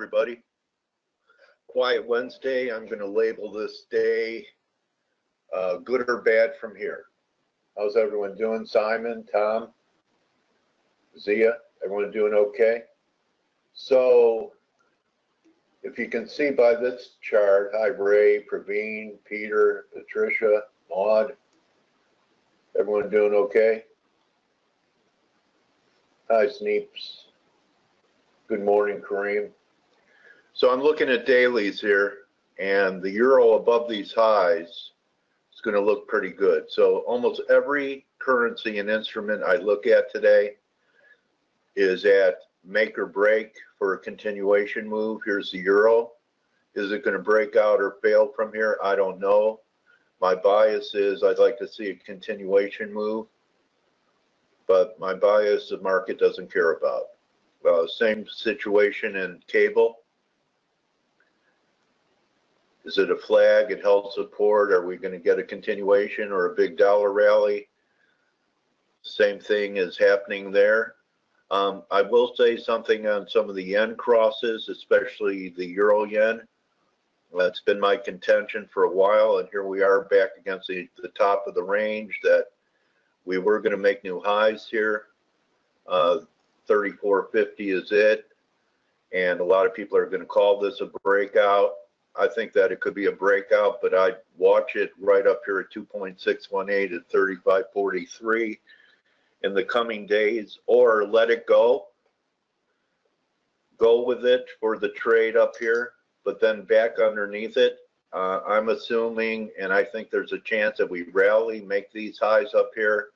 everybody. Quiet Wednesday. I'm going to label this day good or bad from here. How's everyone doing? Simon, Tom, Zia, everyone doing okay? So if you can see by this chart, hi Ray, Praveen, Peter, Patricia, Maud, everyone doing okay? Hi Sneeps. Good morning, Kareem. So I'm looking at dailies here, and the euro above these highs is going to look pretty good. So almost every currency and instrument I look at today is at make or break for a continuation move. Here's the euro. Is it going to break out or fail from here? I don't know. My bias is I'd like to see a continuation move, but my bias the market doesn't care about. Same situation in cable. Is it a flag? It held support. Are we going to get a continuation or a big dollar rally? Same thing is happening there. I will say something on some of the yen crosses, especially the euro yen. That's been my contention for a while, and here we are back against the top of the range that we were going to make new highs here. 34.50 is it, and a lot of people are going to call this a breakout. I think that it could be a breakout, but I'd watch it right up here at 2.618 at 35.43 in the coming days, or let it go with it for the trade up here, but then back underneath it. I'm assuming, and I think there's a chance that we rally, make these highs up here,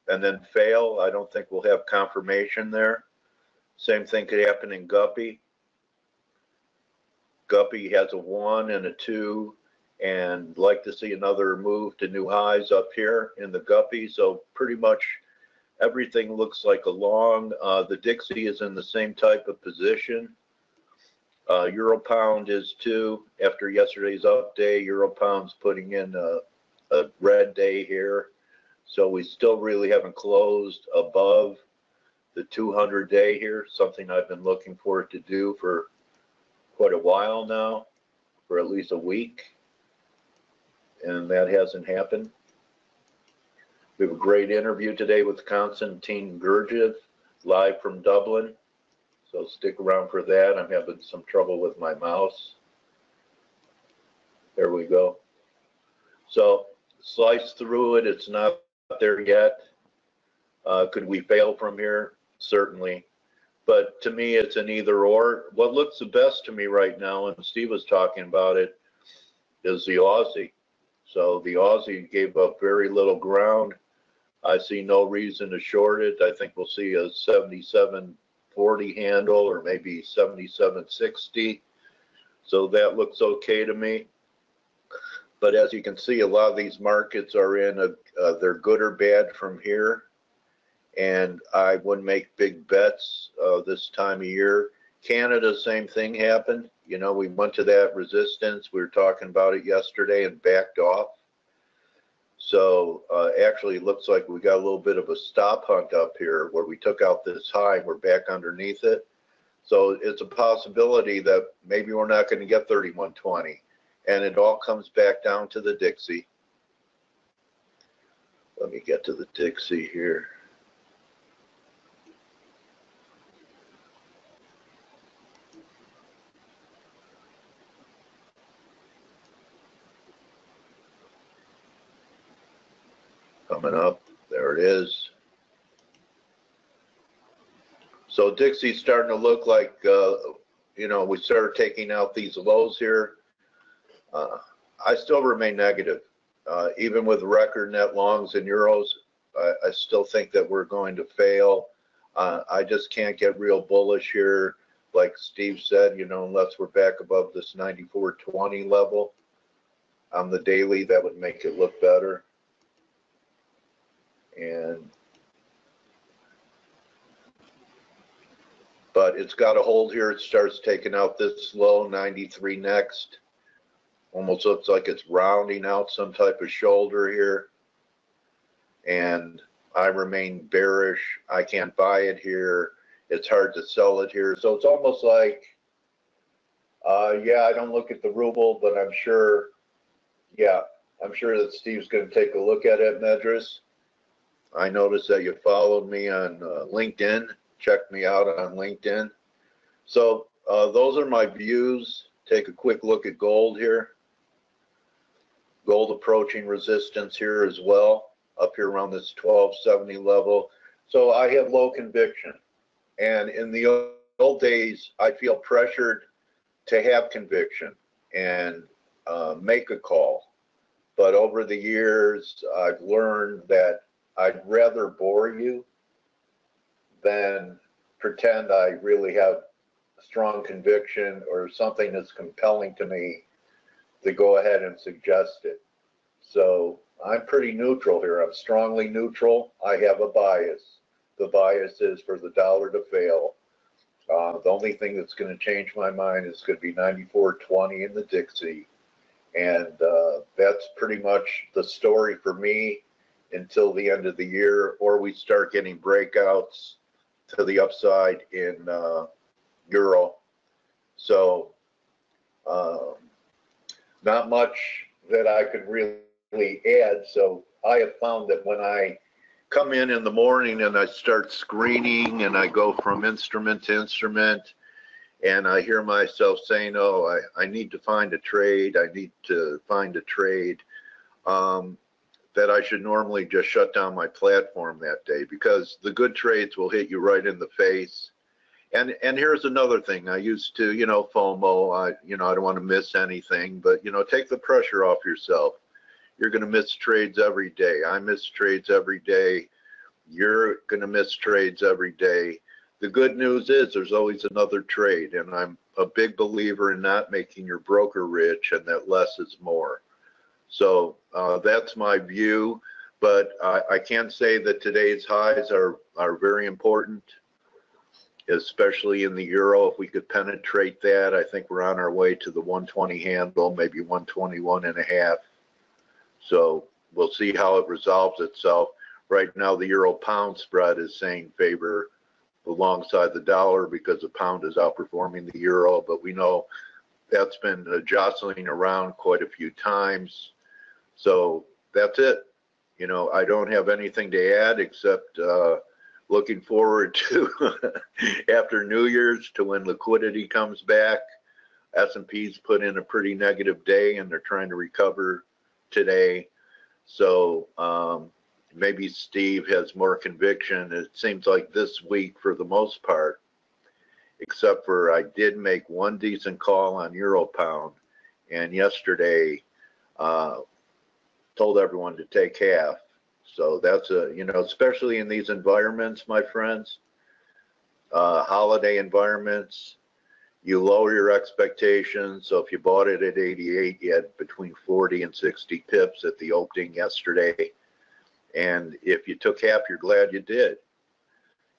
and then fail. I don't think we'll have confirmation there. Same thing could happen in Guppy. Guppy has a 1 and a 2, and like to see another move to new highs up here in the Guppy. So pretty much everything looks like a long. The Dixie is in the same type of position. Euro pound is too. After yesterday's up day, Euro pound's putting in a red day here. So we still really haven't closed above the 200-day here, something I've been looking for it to do for quite a while now, for at least a week, and that hasn't happened. We have a great interview today with Konstantin Gurdjieff, live from Dublin, so stick around for that. I'm having some trouble with my mouse. There we go. So slice through it. It's not there yet. Could we fail from here? Certainly. But to me, it's an either or. What looks the best to me right now, and Steve was talking about it, is the Aussie. So the Aussie gave up very little ground. I see no reason to short it. I think we'll see a 77.40 handle or maybe 77.60. So that looks okay to me. But as you can see, a lot of these markets are in they're good or bad from here. And I wouldn't make big bets this time of year. Canada, same thing happened. You know, we went to that resistance. We were talking about it yesterday and backed off. So actually it looks like we got a little bit of a stop hunt up here where we took out this high and we're back underneath it. So it's a possibility that maybe we're not going to get 31.20. And it all comes back down to the Dixie. Let me get to the Dixie here. Coming up, there it is. So Dixie's starting to look like, you know, we started taking out these lows here. I still remain negative. Even with record net longs in euros, I still think that we're going to fail. I just can't get real bullish here. Like Steve said, you know, unless we're back above this 94.20 level on the daily, that would make it look better. But it's got to hold here. It starts taking out this low 93 next. Almost looks like it's rounding out some type of shoulder here. And I remain bearish. I can't buy it here. It's hard to sell it here. So it's almost like Yeah, I don't look at the ruble, but I'm sure, yeah, I'm sure that Steve's going to take a look at it, Medris. I noticed that you followed me on LinkedIn. Check me out on LinkedIn. So those are my views. Take a quick look at gold here. Gold approaching resistance here as well, up here around this 1270 level. So I have low conviction. And in the old days, I feel pressured to have conviction and make a call. But over the years, I've learned that I'd rather bore you than pretend I really have strong conviction or something that's compelling to me to go ahead and suggest it. So I'm pretty neutral here. I'm strongly neutral. I have a bias. The bias is for the dollar to fail. The only thing that's going to change my mind is going to be 94.20 in the Dixie. And that's pretty much the story for me until the end of the year, or we start getting breakouts to the upside in Euro. So not much that I could really add. So I have found that when I come in the morning and I start screening and I go from instrument to instrument and I hear myself saying, oh, I need to find a trade, I need to find a trade, that I should normally just shut down my platform that day, because the good trades will hit you right in the face. And here's another thing. I used to, FOMO, I don't want to miss anything, but, take the pressure off yourself. You're going to miss trades every day. I miss trades every day. You're going to miss trades every day. The good news is there's always another trade, and I'm a big believer in not making your broker rich and that less is more. So that's my view, but I can say that today's highs are very important, especially in the euro. If we could penetrate that, I think we're on our way to the 120 handle, maybe 121.5. So we'll see how it resolves itself. Right now, the euro-pound spread is saying favor alongside the dollar because the pound is outperforming the euro, but we know that's been jostling around quite a few times. So that's it. I don't have anything to add except looking forward to after New Year's to when liquidity comes back. S&P's put in a pretty negative day and they're trying to recover today. So maybe Steve has more conviction. It seems like this week for the most part, except for I did make one decent call on euro pound, and yesterday told everyone to take half. So that's especially in these environments, my friends, holiday environments, you lower your expectations. So if you bought it at 88, you had between 40 and 60 pips at the opening yesterday. And if you took half, you're glad you did.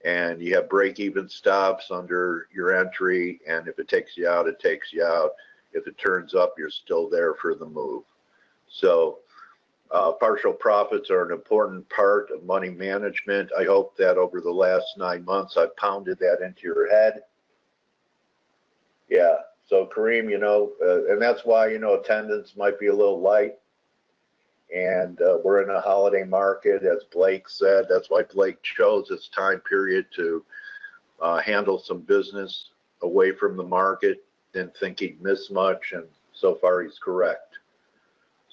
And you have break-even stops under your entry. And if it takes you out, it takes you out. If it turns up, you're still there for the move. So partial profits are an important part of money management. I hope that over the last 9 months, I've pounded that into your head. Yeah. So Kareem, and that's why, attendance might be a little light. And we're in a holiday market, as Blake said. That's why Blake chose this time period to handle some business away from the market. Didn't think he'd miss much, and so far he's correct.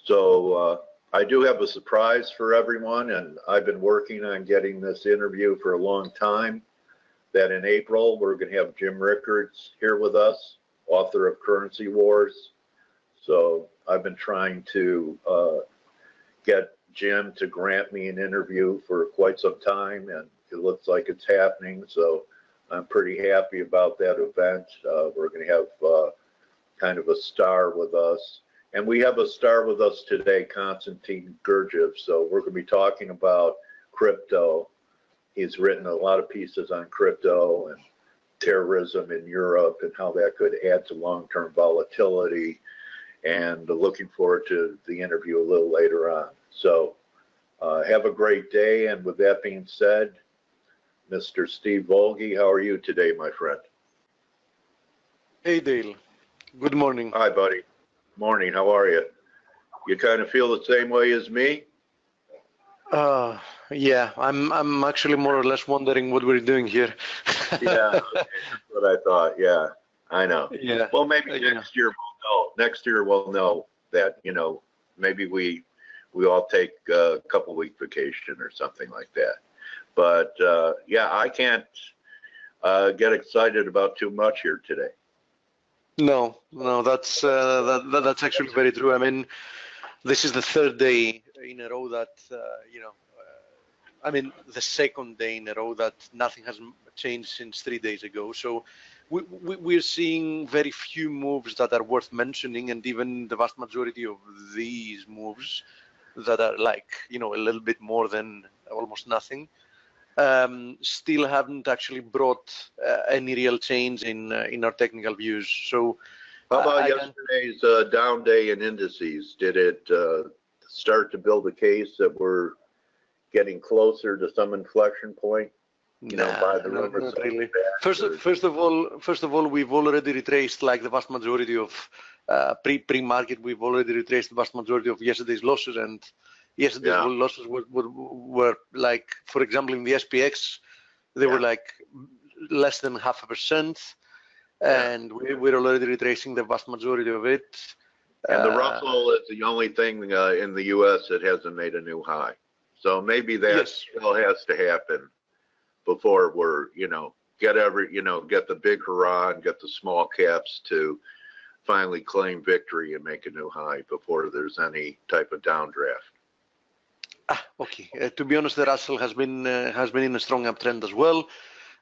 So I do have a surprise for everyone, and I've been working on getting this interview for a long time, that in April we're going to have Jim Rickards here with us, author of Currency Wars. So I've been trying to get Jim to grant me an interview for quite some time, and it looks like it's happening. So I'm pretty happy about that event. We're going to have kind of a star with us. And we have a star with us today, Konstantin Gurdjieff. So we're going to be talking about crypto. He's written a lot of pieces on crypto and terrorism in Europe and how that could add to long-term volatility. And looking forward to the interview a little later on. So have a great day. And with that being said, Mr. Steve Volge, how are you today, my friend? Hey, Dale. Good morning. Hi, buddy. Morning. How are you? You kind of feel the same way as me? Yeah, I'm actually more or less wondering what we're doing here. Yeah, okay, that's what I thought. Yeah, I know. Yeah. Well, maybe next year we'll know. Next year we'll know that, maybe we all take a couple week vacation or something like that. But yeah, I can't get excited about too much here today. No, that's that's actually very true. I mean, this is the third day in a row that I mean, the second day in a row that nothing has changed since 3 days ago. So we're seeing very few moves that are worth mentioning, and even the vast majority of these moves that are like, a little bit more than almost nothing, still haven't actually brought any real change in our technical views. So how about yesterday's down day in indices? Did it start to build a case that we're getting closer to some inflection point? By the river? Not really. First of all, we've already retraced like the vast majority of pre-market. We've already retraced the vast majority of yesterday's losses, and yesterday's losses were like, for example, in the SPX, they were like less than 0.5%, and we're already retracing the vast majority of it. And the Russell is the only thing in the U.S. that hasn't made a new high. So maybe that still has to happen before we're, get the big hurrah and get the small caps to finally claim victory and make a new high before there's any type of downdraft. Okay. To be honest, the Russell has been in a strong uptrend as well.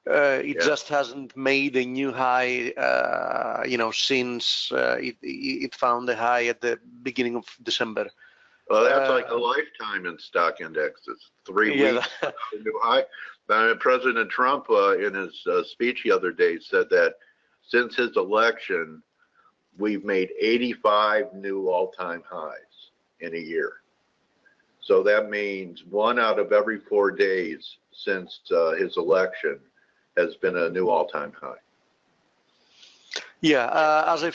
It just hasn't made a new high, since it found a high at the beginning of December. Well, that's like a lifetime in stock indexes. 3 weeks, a new high. President Trump, in his speech the other day, said that since his election, we've made 85 new all-time highs in a year. So that means 1 out of every 4 days since his election has been a new all-time high. Yeah, as I've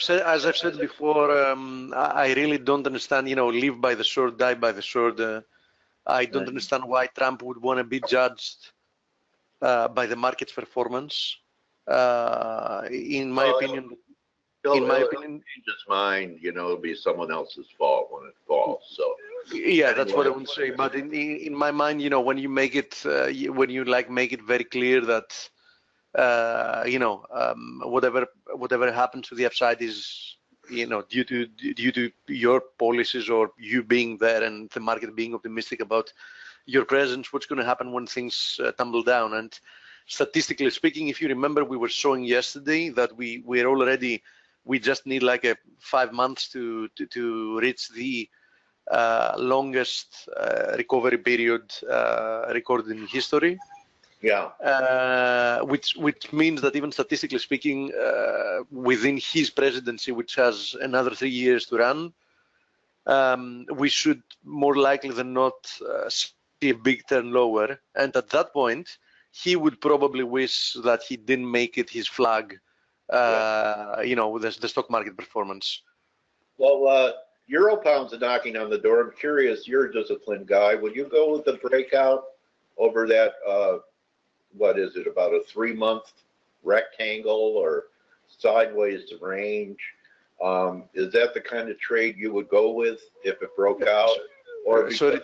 said before, I really don't understand. Live by the sword, die by the sword. I don't understand why Trump would want to be judged by the market's performance. In my opinion, he'll change his mind. It'll be someone else's fault when it falls. So yeah, that's what I would say. But in my mind, when you make it, make it very clear that whatever happens to the upside is, due to your policies or you being there and the market being optimistic about your presence, what's going to happen when things tumble down. And statistically speaking, if you remember, we were showing yesterday that we just need like 5 months to reach the longest recovery period recorded in history. Yeah. Which means that even statistically speaking, within his presidency, which has another 3 years to run, we should more likely than not see a big turn lower. And at that point, he would probably wish that he didn't make it his flag, with the stock market performance. Well, Euro pounds are knocking on the door. I'm curious, you're a disciplined guy. Would you go with the breakout over that? What is it, about a 3-month rectangle or sideways range? Is that the kind of trade you would go with if it broke out? Or sorry,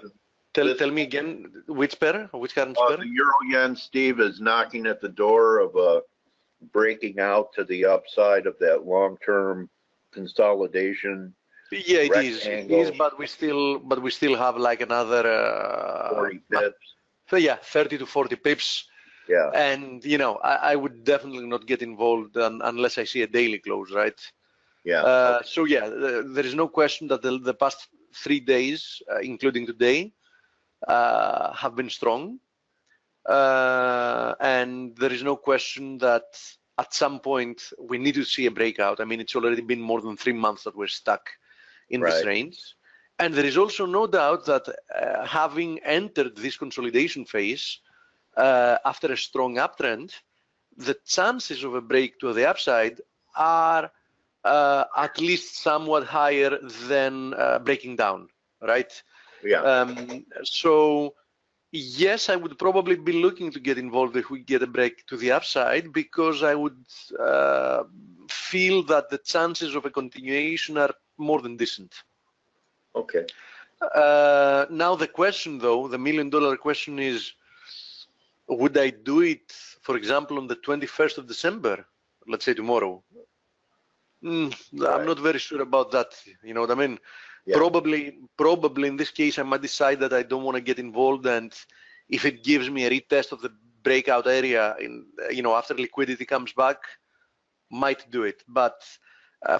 tell me again, which pair? Which currency pair? The Euro Yen, Steve, is knocking at the door of breaking out to the upside of that long-term consolidation. Yeah, it is, but we still have like another 40 pips. So yeah, 30 to 40 pips. Yeah. And I would definitely not get involved unless I see a daily close, right? Yeah. So yeah, there is no question that the past 3 days, including today, have been strong, and there is no question that at some point we need to see a breakout. I mean, it's already been more than 3 months that we're stuck in this range, and there is also no doubt that having entered this consolidation phase after a strong uptrend, the chances of a break to the upside are at least somewhat higher than breaking down, right? Yeah. So yes, I would probably be looking to get involved if we get a break to the upside, because I would feel that the chances of a continuation are more than decent. Okay. Now the question, though, the million-dollar question is, would I do it, for example, on the 21st of December, let's say tomorrow? I'm not very sure about that. You know what I mean? Yeah. Probably in this case, I might decide that I don't want to get involved, and if it gives me a retest of the breakout area in, after liquidity comes back, might do it. But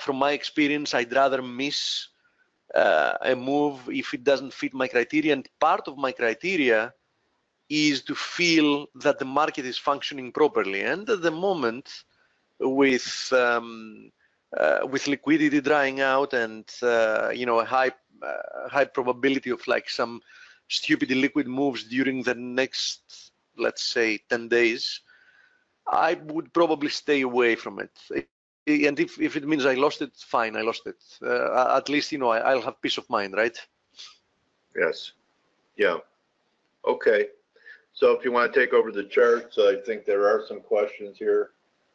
from my experience, I'd rather miss a move if it doesn't fit my criteria. And part of my criteria is to feel that the market is functioning properly. And at the moment, with liquidity drying out and a high probability of like some stupid liquid moves during the next, let's say, 10 days, I would probably stay away from it. And if it means I lost it, fine, I lost it. At least, I'll have peace of mind, right? Yes. Yeah. Okay. So if you want to take over the charts, I think there are some questions here.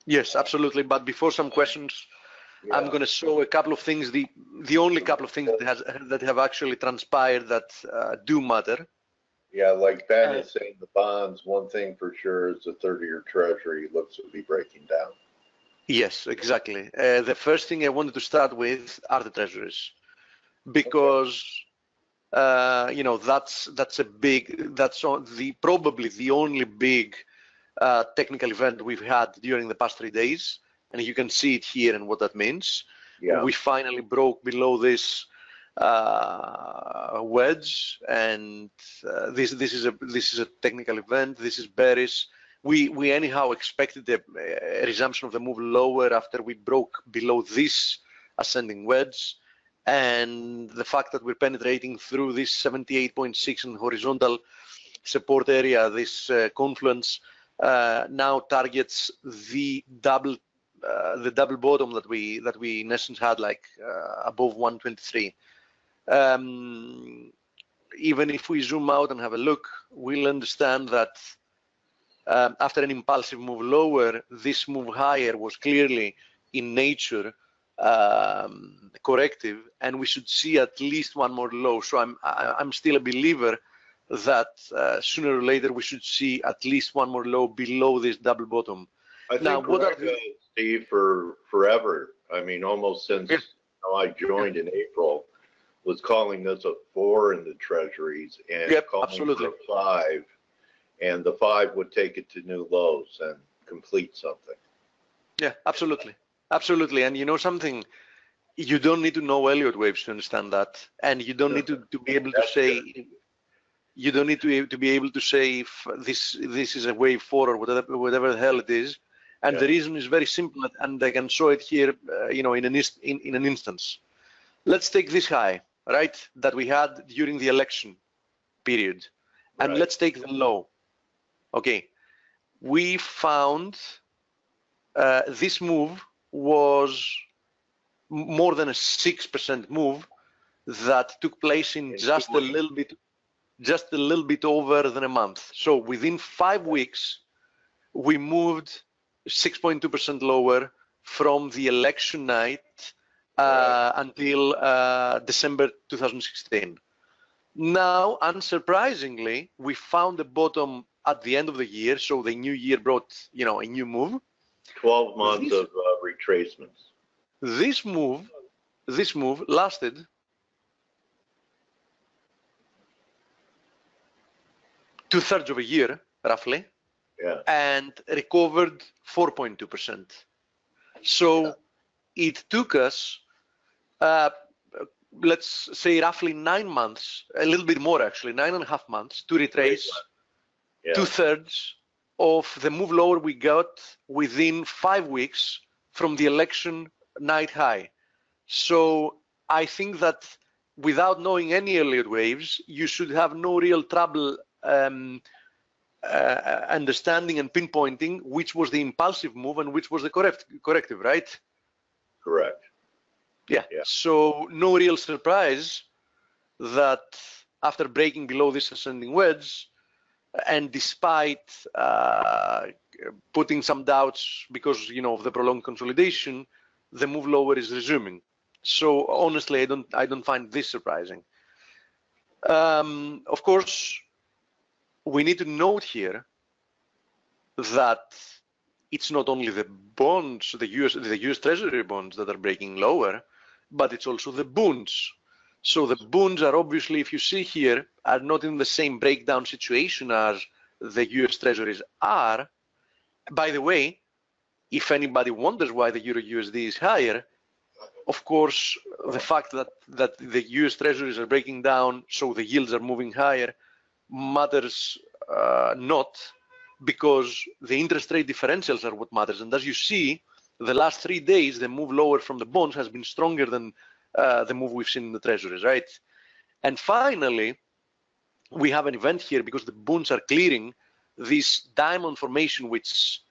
Yes, absolutely. But before some questions, yeah, I'm going to show a couple of things, the only couple of things that have actually transpired that do matter. Yeah, like Ben is saying, the bonds, one thing for sure is the 30-year Treasury looks to be breaking down. Yes, exactly. The first thing I wanted to start with are the treasuries, because that's probably the only big technical event we've had during the past 3 days, and you can see it here and what that means. Yeah. We finally broke below this wedge, and this is a technical event. This is bearish. We anyhow expected a resumption of the move lower after we broke below this ascending wedge, and the fact that we're penetrating through this 78.6 and horizontal support area, this confluence now targets the double bottom that we in essence had, like above 123. Even if we zoom out and have a look, we'll understand that after an impulsive move lower, this move higher was clearly in nature corrective, and we should see at least one more low. So I'm still a believer that sooner or later we should see at least one more low below this double bottom. I think Steve, for forever, I mean, almost since I joined in April, was calling this a 4 in the treasuries and calling for a 5, and the 5 would take it to new lows and complete something. Yeah, absolutely. And you know something, you don't need to know Elliott waves to understand that, and you don't need to be able to say, you don't need to be able to say if this is a wave 4 or whatever the hell it is. And the reason is very simple, and I can show it here, in an instance. Let's take this high, right, that we had during the election period, and let's take the low. Okay, we found this move was more than a 6% move that took place in just a little bit over than a month. So within 5 weeks, we moved 6.2% lower from the election night until December 2016. Now, unsurprisingly, we found the bottom at the end of the year, so the new year brought, a new move. 12 months of retracements. This move lasted 2/3 of a year, roughly, and recovered 4.2%. So it took us, let's say, roughly 9 months, a little bit more actually, 9.5 months to retrace 2/3 of the move lower we got within 5 weeks from the election night high. So I think that without knowing any Elliott waves, you should have no real trouble understanding and pinpointing which was the impulsive move and which was the corrective, right? Correct. Yeah. So no real surprise that after breaking below this ascending wedge, and despite putting some doubts because of the prolonged consolidation, the move lower is resuming. So honestly, I don't find this surprising. Of course, we need to note here that it's not only the bonds, the US Treasury bonds that are breaking lower, but it's also the bunds. So the bunds are obviously, if you see here, are not in the same breakdown situation as the US Treasuries are. By the way, if anybody wonders why the Euro USD is higher, of course, the fact that the US Treasuries are breaking down, so the yields are moving higher, matters not, because the interest rate differentials are what matters. And as you see, the last 3 days, the move lower from the bonds has been stronger than the move we've seen in the treasuries, right? And finally, we have an event here because the bonds are clearing this diamond formation, which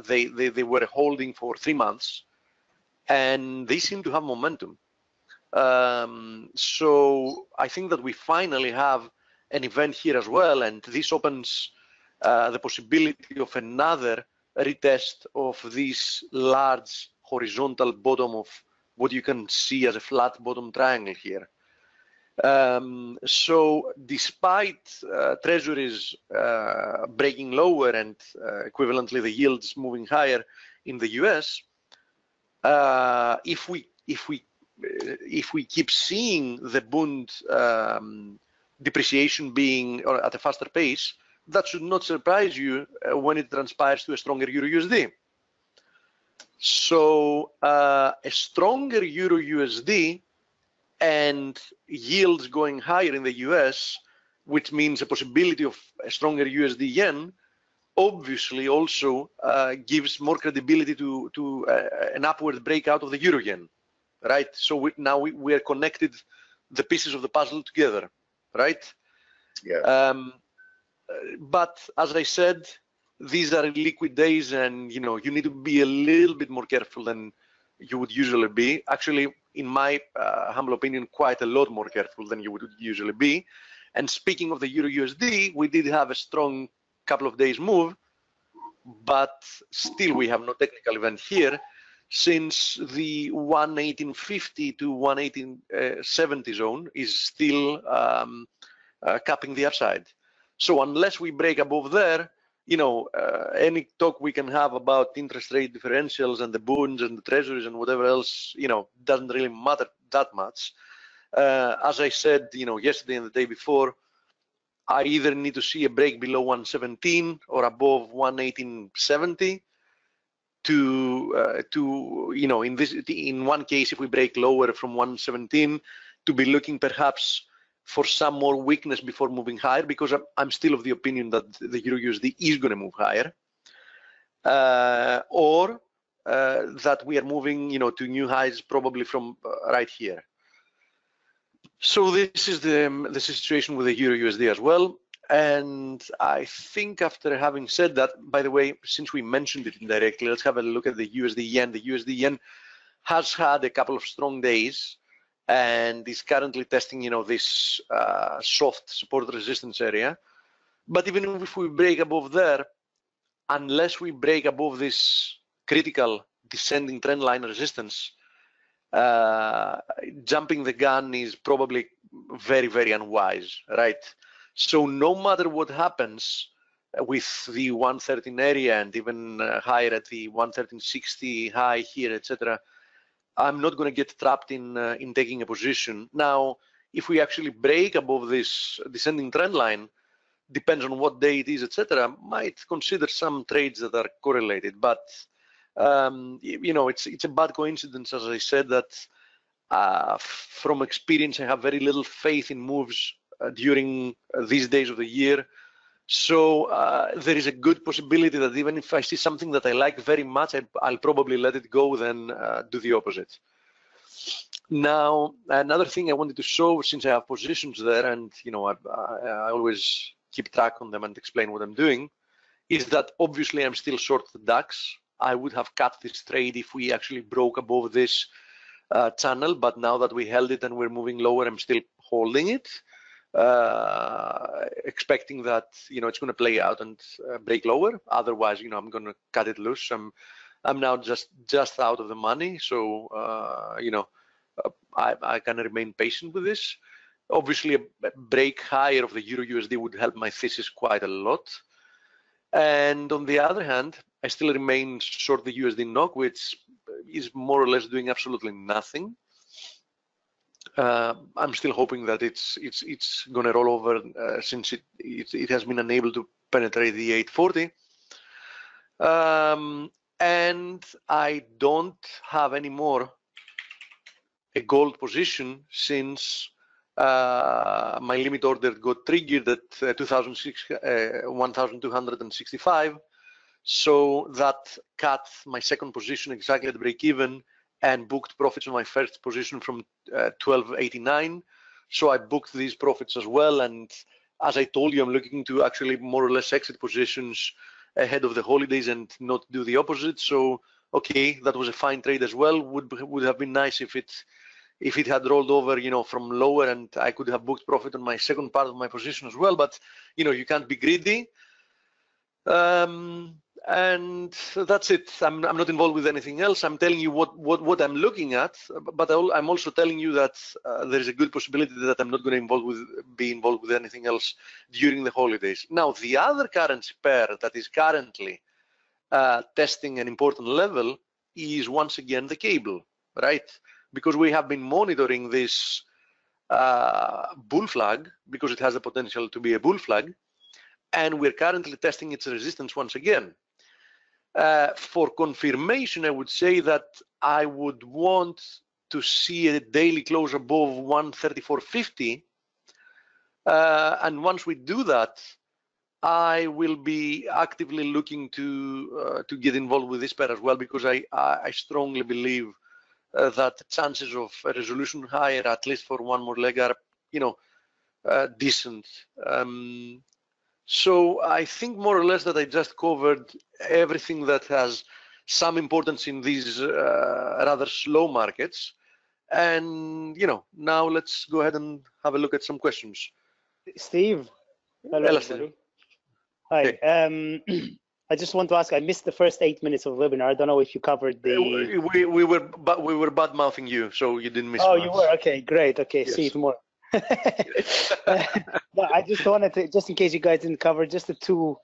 they were holding for 3 months, and they seem to have momentum. So I think that we finally have an event here as well, and this opens the possibility of another retest of this large horizontal bottom of what you can see as a flat bottom triangle here. So despite treasuries breaking lower and equivalently the yields moving higher in the US, if we keep seeing the bond depreciation being or at a faster pace, that should not surprise you when it transpires to a stronger Euro USD. So a stronger Euro USD and yields going higher in the US, which means a possibility of a stronger USD yen, obviously also gives more credibility to an upward breakout of the euro yen, right? So now we are connected the pieces of the puzzle together, right? Yeah. But as I said, these are liquid days, and you need to be a little bit more careful than you would usually be. Actually, in my humble opinion, quite a lot more careful than you would usually be. And speaking of the Euro USD, we did have a strong couple of days move, but still we have no technical event here, since the 118.50 to 118.70 zone is still capping the upside. So unless we break above there, any talk we can have about interest rate differentials and the bonds and the treasuries and whatever else, doesn't really matter that much. As I said, yesterday and the day before, I either need to see a break below 117 or above 118.70 to in one case, if we break lower from 117, to be looking perhaps for some more weakness before moving higher, because I'm still of the opinion that the Euro USD is going to move higher, or that we are moving, to new highs probably from right here. So this is the situation with the Euro USD as well. And I think after having said that, by the way, since we mentioned it indirectly, let's have a look at the USD yen. The USD yen has had a couple of strong days and is currently testing, this soft support resistance area. But even if we break above there, unless we break above this critical descending trend line resistance, jumping the gun is probably very, very unwise, right? So no matter what happens with the 113 area and even higher at the 113.60 high here, etc., I'm not going to get trapped in taking a position. Now, if we actually break above this descending trend line, depends on what day it is, etc., might consider some trades that are correlated. But it's a bad coincidence, as I said, that from experience, I have very little faith in moves during these days of the year. So there is a good possibility that even if I see something that I like very much, I'll probably let it go, then do the opposite. Now, another thing I wanted to show, since I have positions there, and I always keep track on them and explain what I'm doing, is that obviously I'm still short the DAX. I would have cut this trade if we actually broke above this channel, but now that we held it and we're moving lower, I'm still holding it, expecting that it's going to play out and break lower. Otherwise, I'm going to cut it loose. I'm now just out of the money, so I can remain patient with this. Obviously, a break higher of the Euro USD would help my thesis quite a lot. And on the other hand, I still remain short the USD NOK, which is more or less doing absolutely nothing. I'm still hoping that it's going to roll over since it has been unable to penetrate the 840. And I don't have any more a gold position since my limit order got triggered at 1,265. So that cut my second position exactly at break even and booked profits on my first position from 1289. So I booked these profits as well. And as I told you, I'm looking to actually more or less exit positions ahead of the holidays and not do the opposite. So, okay, that was a fine trade as well. Would have been nice if it had rolled over, from lower, and I could have booked profit on my second part of my position as well. But, you can't be greedy. And that's it. I'm not involved with anything else. I'm telling you what I'm looking at, but I'm also telling you that there is a good possibility that I'm not going to be involved with anything else during the holidays. Now, the other currency pair that is currently testing an important level is once again the cable, right? Because we have been monitoring this bull flag because it has the potential to be a bull flag, and we're currently testing its resistance once again. For confirmation, I would say that I would want to see a daily close above 134.50, and once we do that, I will be actively looking to get involved with this pair as well, because I strongly believe that the chances of a resolution higher, at least for one more leg, are decent. So I think more or less that I just covered everything that has some importance in these rather slow markets. And, now let's go ahead and have a look at some questions. Steve. Hello, everybody. Hi. Okay. I just want to ask, I missed the first 8 minutes of the webinar. I don't know if you covered the... We were bad-mouthing you, so you didn't miss much. You were? Okay, great. Okay, yes. See you tomorrow. No, I just wanted to, just in case you guys didn't cover, just the two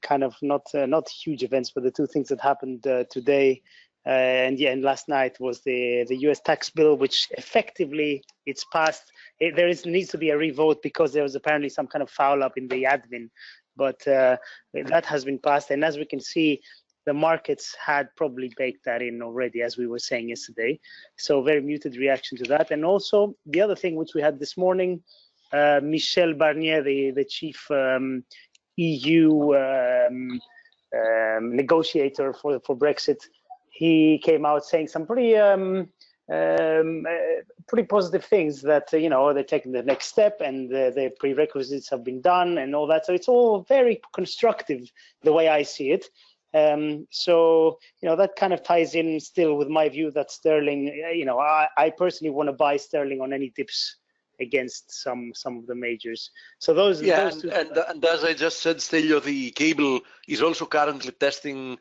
kind of not huge events, but the two things that happened today and last night was the U.S. tax bill, which effectively it's passed. Needs to be a revote because there was apparently some kind of foul up in the admin, but that has been passed. And as we can see, the markets had probably baked that in already, as we were saying yesterday. So very muted reaction to that. And also the other thing which we had this morning, Michel Barnier, the chief EU negotiator for Brexit, he came out saying some pretty positive things that they're taking the next step and the prerequisites have been done and all that. So it's all very constructive the way I see it. So that kind of ties in still with my view that sterling, I personally want to buy sterling on any dips against some of the majors. So those two. And as I just said, Stelio, the cable is also currently testing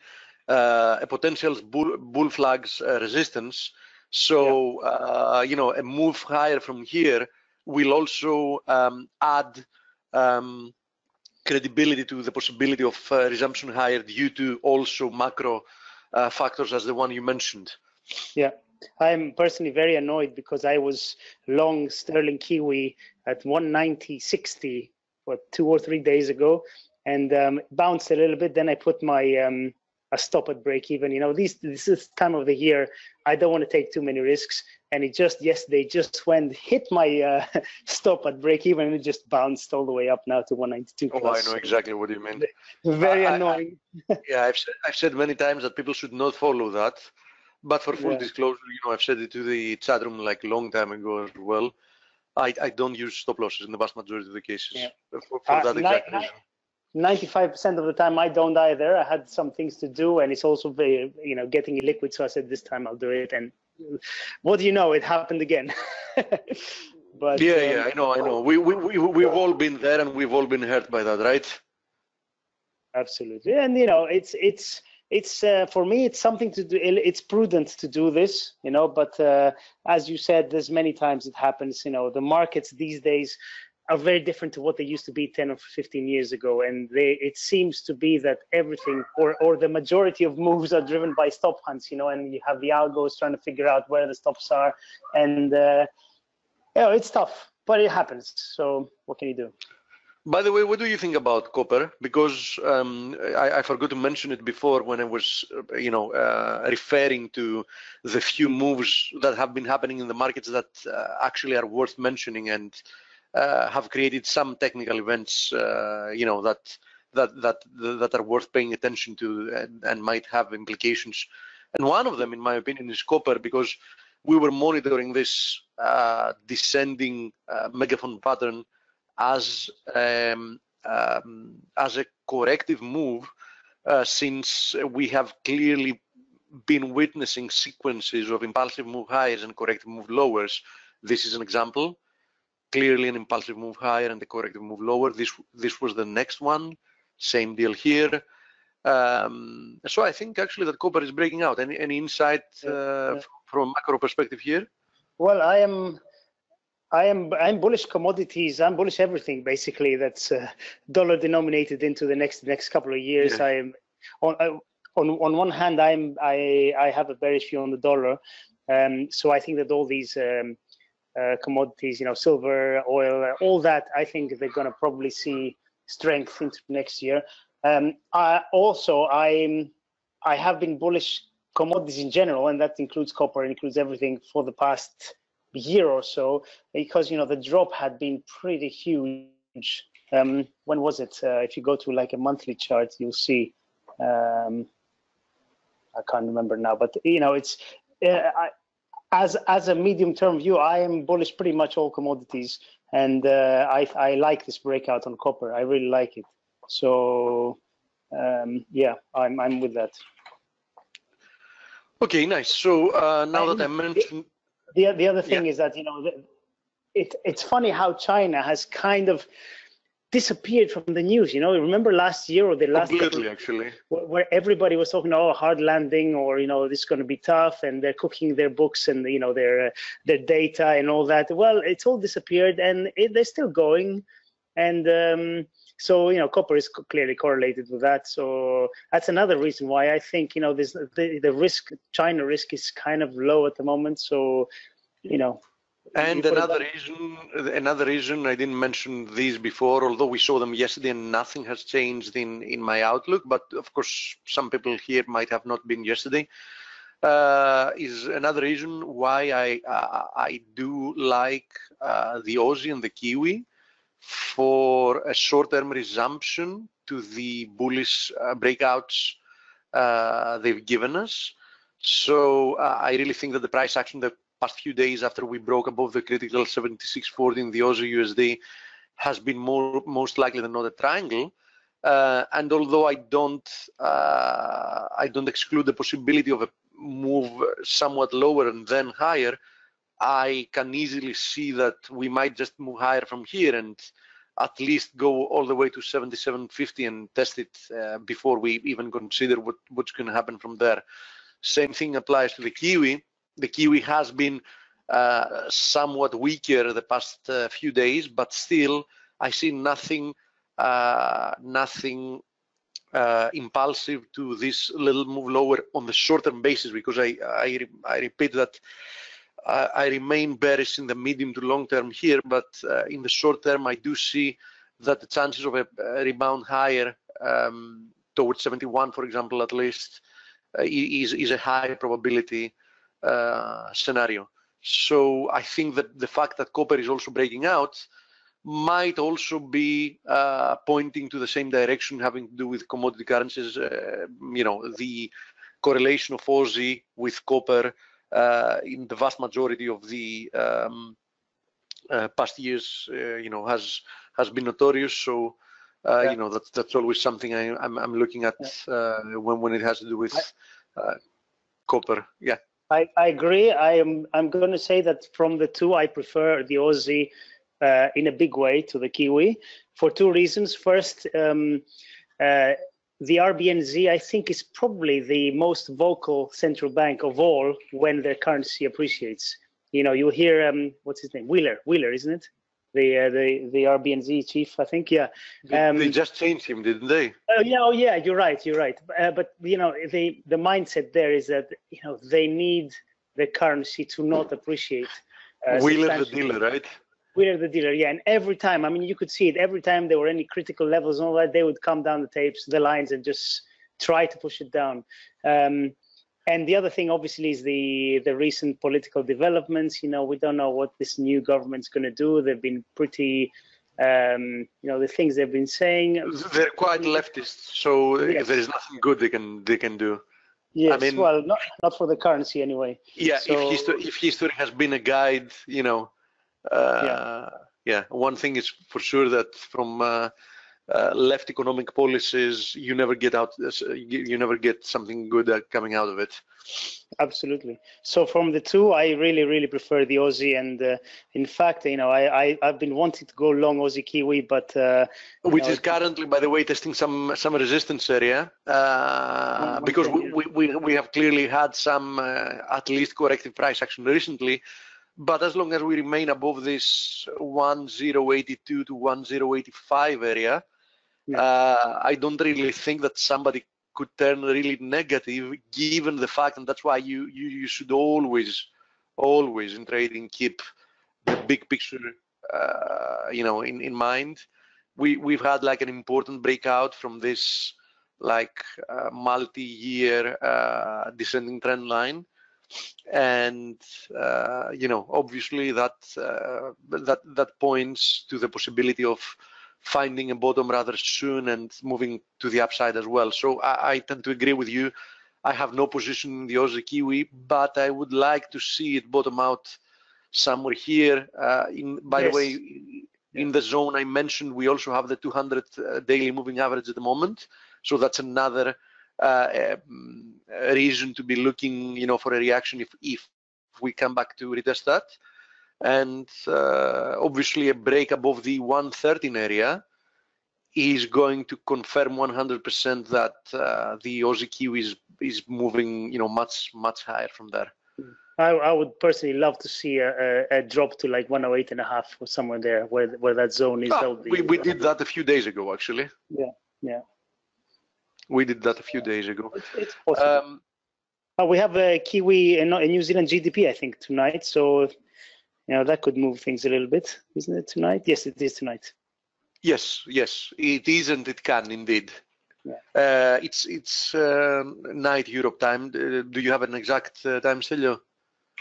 a potential bull flag's resistance. So a move higher from here will also add credibility to the possibility of resumption higher due to also macro factors as the one you mentioned. Yeah, I'm personally very annoyed because I was long sterling Kiwi at 190.60 2 or 3 days ago, and bounced a little bit. Then I put my a stop at break even. This is time of the year. I don't want to take too many risks. And it just yesterday hit my stop at break even, and it just bounced all the way up now to 192 plus. Oh, I know exactly what you mean. Very annoying. I've said many times that people should not follow that. But for full disclosure, I've said it to the chat room like a long time ago as well. I don't use stop losses in the vast majority of the cases for that exact reason. 95% of the time I don't either. I had some things to do, and it's also very, getting illiquid. So I said this time I'll do it, and what do you know? It happened again. But yeah, I know. We've all been there, and we've all been hurt by that, right? Absolutely, and you know, it's for me, it's something to do. It's prudent to do this, you know. But as you said, there's many times it happens. You know, the markets these days are very different to what they used to be 10 or 15 years ago, and it seems to be that everything or the majority of moves are driven by stop hunts, you know, and you have the algos trying to figure out where the stops are, and you know, it's tough, but it happens. So what can you do? By the way, what do you think about copper? Because I forgot to mention it before when I was, referring to the few moves that have been happening in the markets that actually are worth mentioning and have created some technical events, that are worth paying attention to and might have implications. And one of them, in my opinion, is copper, because we were monitoring this descending megaphone pattern as a corrective move, since we have clearly been witnessing sequences of impulsive move highs and corrective move lowers. This is an example, clearly an impulsive move higher and a corrective move lower. This was the next one, same deal here. So I think actually that copper is breaking out. Any insight from a macro perspective here? Well, I'm bullish commodities. I'm bullish everything basically that's dollar denominated into the next couple of years. Yeah. I am on one hand, I have a bearish view on the dollar, so I think that all these commodities, you know, silver, oil, all that, I think they're going to probably see strength into next year. I have been bullish commodities in general, and that includes copper, and includes everything for the past year or so, because, you know, the drop had been pretty huge. When was it? If you go to like a monthly chart, you'll see. I can't remember now, but you know, it's as a medium-term view, I am bullish pretty much all commodities, and I like this breakout on copper. I really like it. So yeah, I'm with that. Okay, nice. So now that I mentioned. The other thing is that, you know, it's funny how China has kind of disappeared from the news. You know, remember last year or the last completely actually, where everybody was talking, oh, hard landing, or, you know, this is going to be tough, and they're cooking their books and, you know, their data and all that. Well, it's all disappeared, and they're still going, and so, you know, copper is clearly correlated with that. So that's another reason why I think, you know, this the risk, China risk, is kind of low at the moment. So, you know. And another reason, I didn't mention these before, although we saw them yesterday and nothing has changed in my outlook, but of course some people here might have not been yesterday, is another reason why I do like the Aussie and the Kiwi for a short-term resumption to the bullish breakouts they've given us. So I really think that the price action the past few days after we broke above the critical 76.40 in the Aussie USD has been most likely than not a triangle. And although I don't exclude the possibility of a move somewhat lower and then higher, I can easily see that we might just move higher from here and at least go all the way to 77.50 and test it before we even consider what's going to happen from there. Same thing applies to the Kiwi. The Kiwi has been somewhat weaker the past few days, but still I see nothing impulsive to this little move lower on the short-term basis, because I repeat that I remain bearish in the medium to long term here, but in the short term, I do see that the chances of a rebound higher towards 71, for example, at least, is a high probability scenario. So I think that the fact that copper is also breaking out might also be pointing to the same direction, having to do with commodity currencies. You know, the correlation of Aussie with copper in the vast majority of the past years, you know, has been notorious. So, you know, that's always something I'm looking at when it has to do with copper. Yeah. I agree. I'm going to say that from the two, I prefer the Aussie in a big way to the Kiwi for two reasons. First, the RBNZ, I think, is probably the most vocal central bank of all when their currency appreciates. You know, you hear what's his name, Wheeler, isn't it? The RBNZ chief, I think. Yeah. They just changed him, didn't they? Oh yeah, you're right. But you know, the mindset there is that, you know, they need the currency to not appreciate. Wheeler the dealer, right? Wheeler the dealer, yeah. And every time, I mean, you could see it. Every time there were any critical levels and all that, they would come down the tapes, the lines, and just try to push it down. And the other thing, obviously, is the recent political developments. You know, we don't know what this new government's going to do. They've been pretty, you know, the things they've been saying. They're quite leftist, so yes. there is nothing good they can do. Yes, I mean, well, not for the currency anyway. Yeah, so, if history has been a guide, you know, yeah, one thing is for sure that from left economic policies, you never get something good coming out of it. Absolutely. So from the two, I really prefer the Aussie, and in fact, you know, I've been wanting to go long Aussie Kiwi, but which is currently, by the way, testing some resistance area because we have clearly had some at least corrective price action recently. But as long as we remain above this 1082 to 1085 area, I don't really think that somebody could turn really negative, given the fact, and that's why you should always in trading keep the big picture, you know, in mind. We've had like an important breakout from this like multi-year descending trend line, and you know, obviously that points to the possibility of finding a bottom rather soon and moving to the upside as well. So I tend to agree with you. I have no position in the Aussie Kiwi, but I would like to see it bottom out somewhere here. By the way, in the zone I mentioned, we also have the 200 daily moving average at the moment. So that's another reason to be looking, you know, for a reaction if we come back to retest that. And obviously a break above the 113 area is going to confirm 100% that the Aussie Kiwi is moving, you know, much higher from there. I would personally love to see a drop to like 108.5 or somewhere there where that zone is. We did that a few days ago, actually. Yeah. We did that a few days ago. It's possible. We have a Kiwi and New Zealand GDP, I think, tonight. So, you know, that could move things a little bit, isn't it, tonight? Yes, it is tonight. Yes, it is, and it can indeed. Yeah. It's night Europe time. Do you have an exact time, Stelio?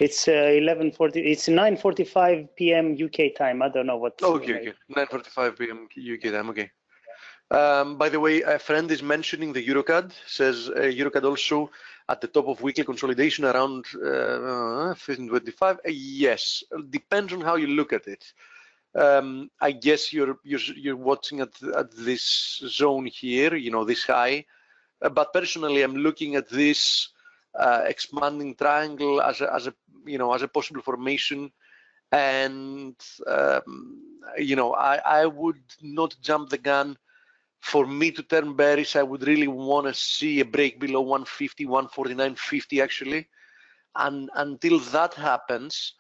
It's 11:40. It's 9:45 p.m. UK time. I don't know what. Okay. 9:45 p.m. UK time. Okay. By the way, a friend is mentioning the EuroCAD. Says EuroCAD also at the top of weekly consolidation around 1525. Yes, depends on how you look at it. I guess you're watching at this zone here, you know, this high. But personally, I'm looking at this expanding triangle as a possible formation, and you know, I would not jump the gun. For me to turn bearish, I would really want to see a break below 150, 149.50 actually. And until that happens,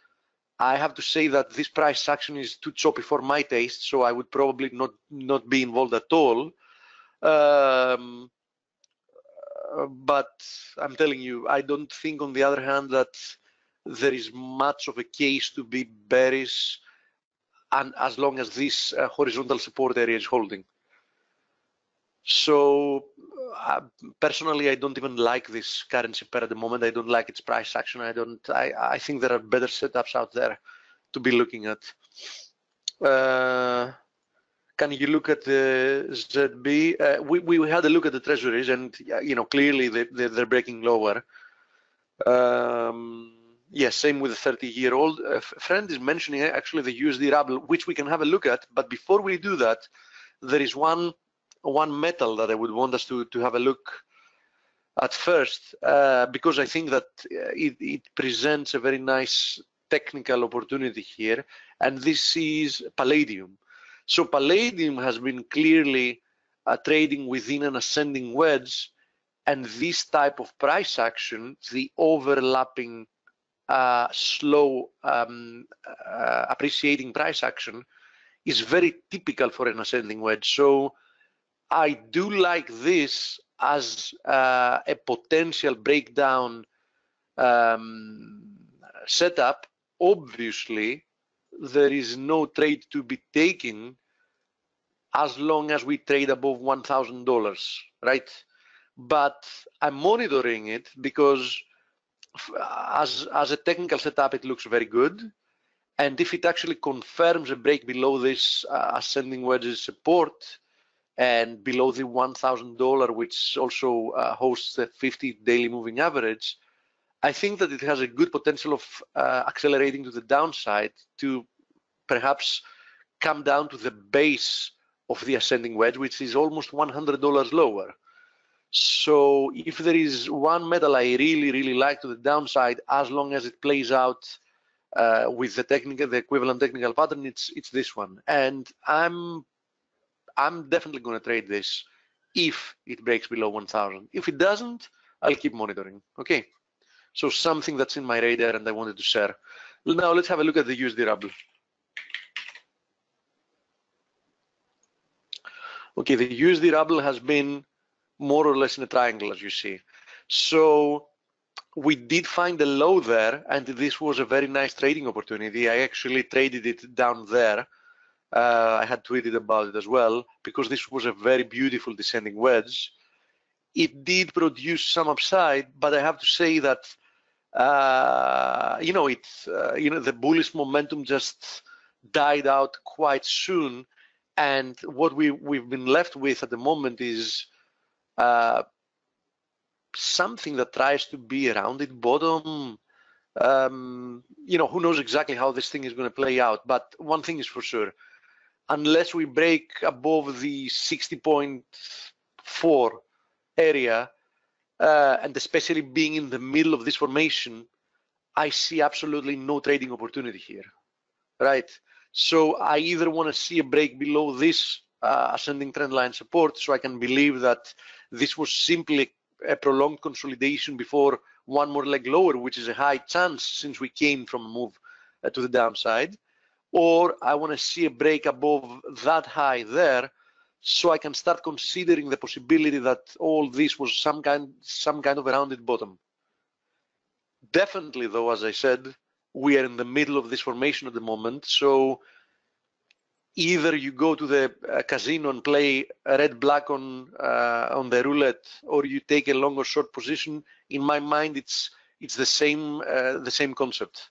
I have to say that this price action is too choppy for my taste, so I would probably not be involved at all. But I'm telling you, I don't think, on the other hand, that there is much of a case to be bearish, and as long as this horizontal support area is holding. So personally, I don't even like this currency pair at the moment. I don't like its price action. I think there are better setups out there to be looking at. Can you look at the ZB? We had a look at the treasuries, and you know, clearly they're breaking lower. Yes, same with the 30-year-old. A friend is mentioning actually the USD ruble, which we can have a look at. But before we do that, there is one metal that I would want us to have a look at first, because I think that it presents a very nice technical opportunity here, and this is palladium. So palladium has been clearly trading within an ascending wedge, and this type of price action, the overlapping slow appreciating price action, is very typical for an ascending wedge. So I do like this as a potential breakdown setup. Obviously, there is no trade to be taken as long as we trade above $1,000, right? But I'm monitoring it because as a technical setup, it looks very good. And if it actually confirms a break below this ascending wedge's support and below the $1,000, which also hosts the 50 daily moving average, I think that it has a good potential of accelerating to the downside to perhaps come down to the base of the ascending wedge, which is almost $100 lower. So if there is one metal I really like to the downside, as long as it plays out with the equivalent technical pattern, it's this one. And I'm definitely going to trade this if it breaks below 1,000. If it doesn't, I'll keep monitoring. Okay, so something that's in my radar and I wanted to share. Now let's have a look at the USD ruble. Okay, the USD ruble has been more or less in a triangle, as you see. So we did find a low there, and this was a very nice trading opportunity. I actually traded it down there. I had tweeted about it as well, because this was a very beautiful descending wedge. It did produce some upside, but I have to say that the bullish momentum just died out quite soon, and what we've been left with at the moment is something that tries to be a rounded bottom. Who knows exactly how this thing is going to play out, but one thing is for sure, unless we break above the 60.4 area, and especially being in the middle of this formation, I see absolutely no trading opportunity here, right? So I either want to see a break below this ascending trend line support, so I can believe that this was simply a prolonged consolidation before one more leg lower, which is a high chance since we came from a move to the downside, or I want to see a break above that high there, so I can start considering the possibility that all this was some kind of a rounded bottom. Definitely, though, as I said, we are in the middle of this formation at the moment, so either you go to the casino and play red-black on the roulette, or you take a long or short position. In my mind, it's the same concept.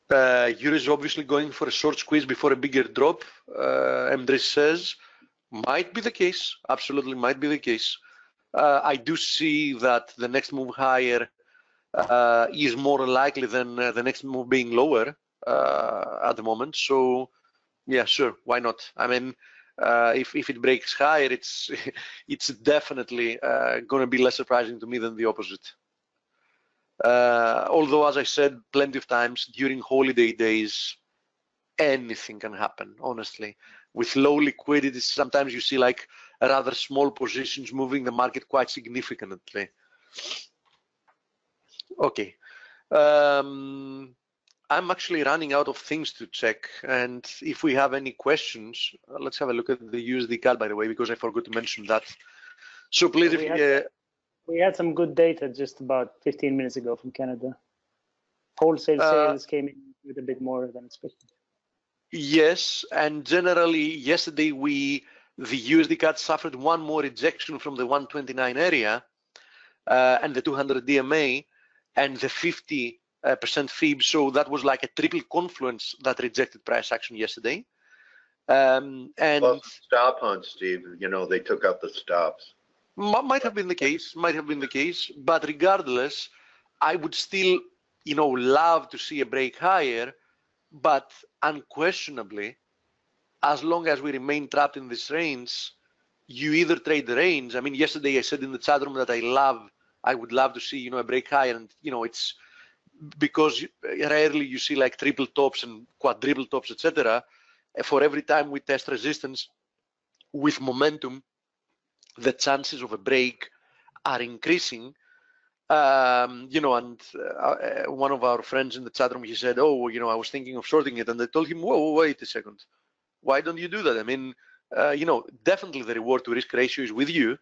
Euro is obviously going for a short squeeze before a bigger drop. Mdris says, might be the case. Absolutely might be the case. I do see that the next move higher is more likely than the next move being lower at the moment. So, yeah, sure, why not? I mean, if it breaks higher, it's definitely going to be less surprising to me than the opposite. Although, as I said plenty of times, during holiday days, anything can happen, honestly. With low liquidity, sometimes you see like rather small positions moving the market quite significantly. Okay. I'm actually running out of things to check, and if we have any questions, let's have a look at the USD CAD, by the way, because I forgot to mention that. So please, we had some good data just about 15 minutes ago from Canada. Wholesale sales came in with a bit more than expected. Yes, and generally yesterday the USD CAD suffered one more rejection from the 129 area and the 200 DMA and the 50% FIB. So that was like a triple confluence that rejected price action yesterday. And plus stop hunt, Steve. They took out the stops. Might have been the case. But regardless, I would still, love to see a break higher but unquestionably, as long as we remain trapped in this range, you either trade the range. I mean, yesterday I said in the chat room that I would love to see, a break higher, and it's because rarely you see like triple tops and quadruple tops, etc. For every time we test resistance with momentum, the chances of a break are increasing. And one of our friends in the chat room, he said, oh, I was thinking of shorting it, and I told him, whoa, wait a second, why don't you do that? I mean, definitely the reward to risk ratio is with you.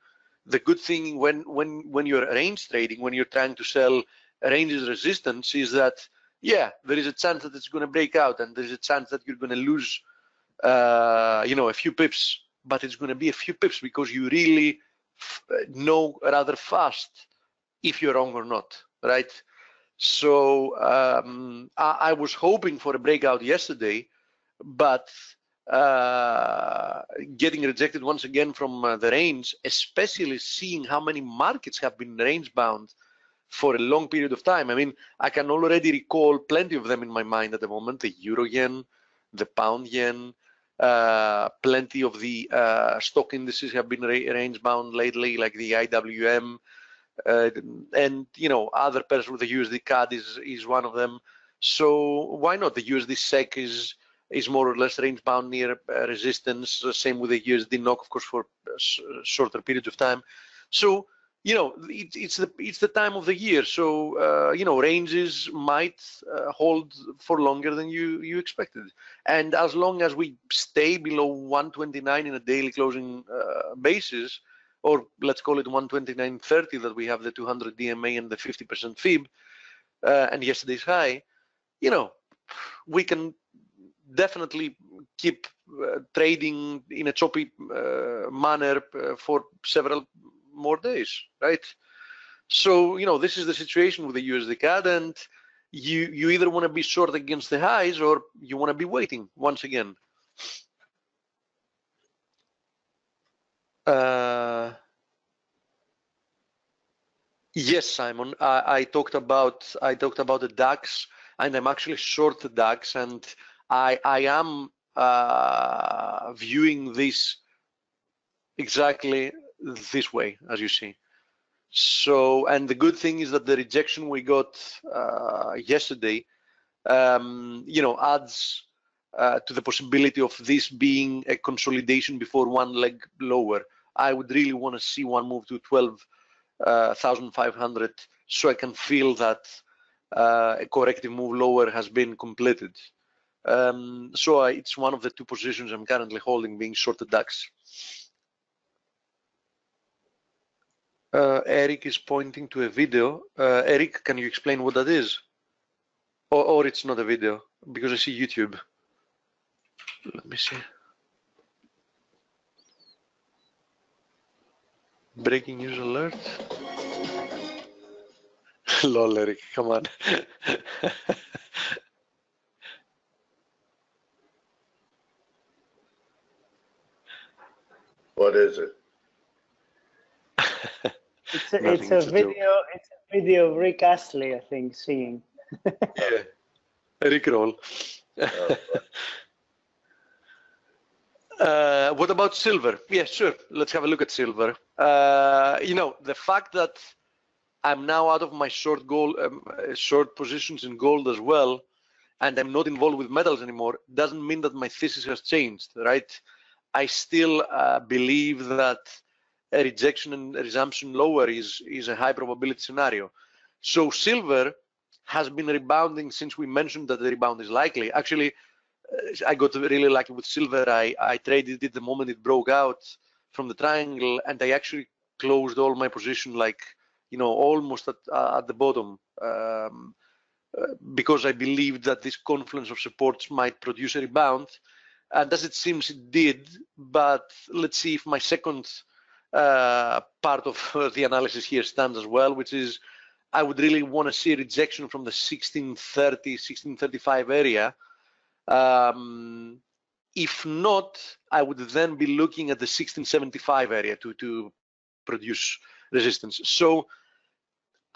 The good thing when you're range trading, when you're trying to sell ranges resistance, is that there is a chance that it's going to break out, and there's a chance that you're going to lose a few pips, but it's going to be a few pips because you really know rather fast if you're wrong or not, right? So I was hoping for a breakout yesterday, but getting rejected once again from the range, especially seeing how many markets have been range bound for a long period of time. I mean, I can already recall plenty of them in my mind at the moment: the euro yen, the pound yen, plenty of the stock indices have been range bound lately, like the IWM, and other pairs with the USD CAD is one of them. So why not? The USD SEC is more or less range bound near resistance. Same with the USD NOK, of course, for shorter periods of time. So it's the time of the year. So ranges might hold for longer than you expected. And as long as we stay below 129 in a daily closing basis, or let's call it 129.30, that we have the 200 DMA and the 50% fib, and yesterday's high, we can definitely keep trading in a choppy manner for several more days, right? So, this is the situation with the USD CAD, and you either want to be short against the highs or you want to be waiting once again. Yes, Simon. I talked about the DAX, and I'm actually short the DAX, and I am viewing this exactly this way, as you see. So, and the good thing is that the rejection we got yesterday, adds to the possibility of this being a consolidation before one leg lower. I would really want to see one move to 12,500 so I can feel that a corrective move lower has been completed. So it's one of the two positions I'm currently holding, being short the DAX. Eric is pointing to a video. Eric, can you explain what that is? Or it's not a video, because I see YouTube. Let me see. Breaking news alert. Lol, Eric, come on. What is it? It's a video of Rick Astley, I think, singing. Yeah, Rick roll. What about silver? Yeah, sure. Let's have a look at silver. The fact that I'm now out of my short positions in gold as well, and I'm not involved with metals anymore, doesn't mean that my thesis has changed, right? I still believe that a rejection and a resumption lower is a high probability scenario. So silver has been rebounding since we mentioned that the rebound is likely. Actually, I got really lucky with silver. I traded it the moment it broke out from the triangle, and I actually closed all my position, like, almost at the bottom, because I believed that this confluence of supports might produce a rebound. And as it seems, it did. But let's see if my second part of the analysis here stands as well, which is I would really want to see a rejection from the 1630, 1635 area. If not, I would then be looking at the 1675 area to produce resistance. So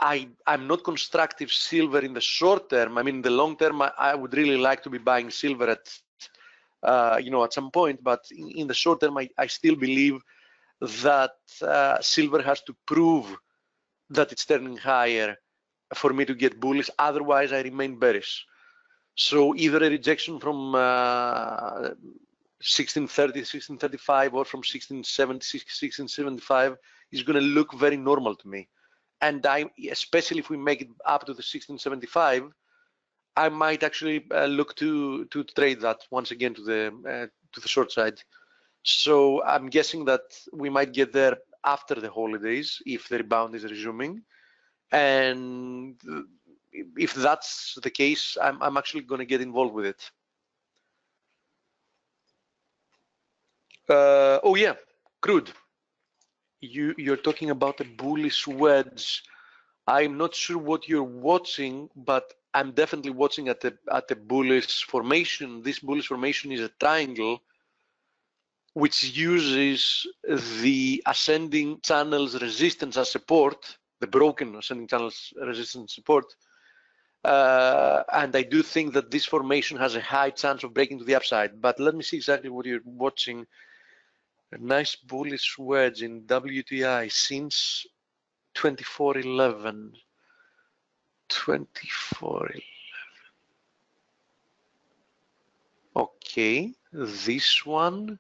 I'm not constructive silver in the short term. I mean, in the long term, I would really like to be buying silver at, you know, at some point. But in the short term, I still believe that silver has to prove that it's turning higher for me to get bullish. Otherwise, I remain bearish. So either a rejection from 1630, 1635, or from 1670, 1675 is going to look very normal to me. And especially if we make it up to the 1675, I might actually look to trade that once again to the short side. So I'm guessing that we might get there after the holidays if the rebound is resuming. And if that's the case, I'm actually going to get involved with it. Oh yeah, crude. You're talking about a bullish wedge. I'm not sure what you're watching, but I'm definitely watching at the bullish formation. This bullish formation is a triangle which uses the ascending channel's resistance as support, the broken ascending channel's resistance support. And I do think that this formation has a high chance of breaking to the upside. But let me see exactly what you're watching. A nice bullish wedge in WTI since 2411. 2411. Okay, this one.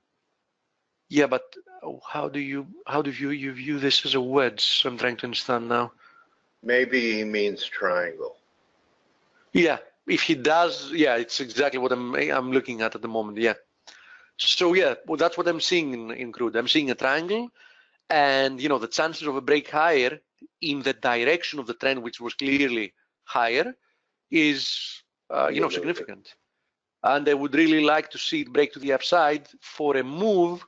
Yeah, but how do you view this as a wedge? I'm trying to understand now. Maybe he means triangle. Yeah, if he does, yeah, it's exactly what I'm looking at the moment. Yeah. So yeah, well, that's what I'm seeing in crude. I'm seeing a triangle, and you know the chances of a break higher in the direction of the trend, which was clearly higher, is you know, significant. And I would really like to see it break to the upside for a move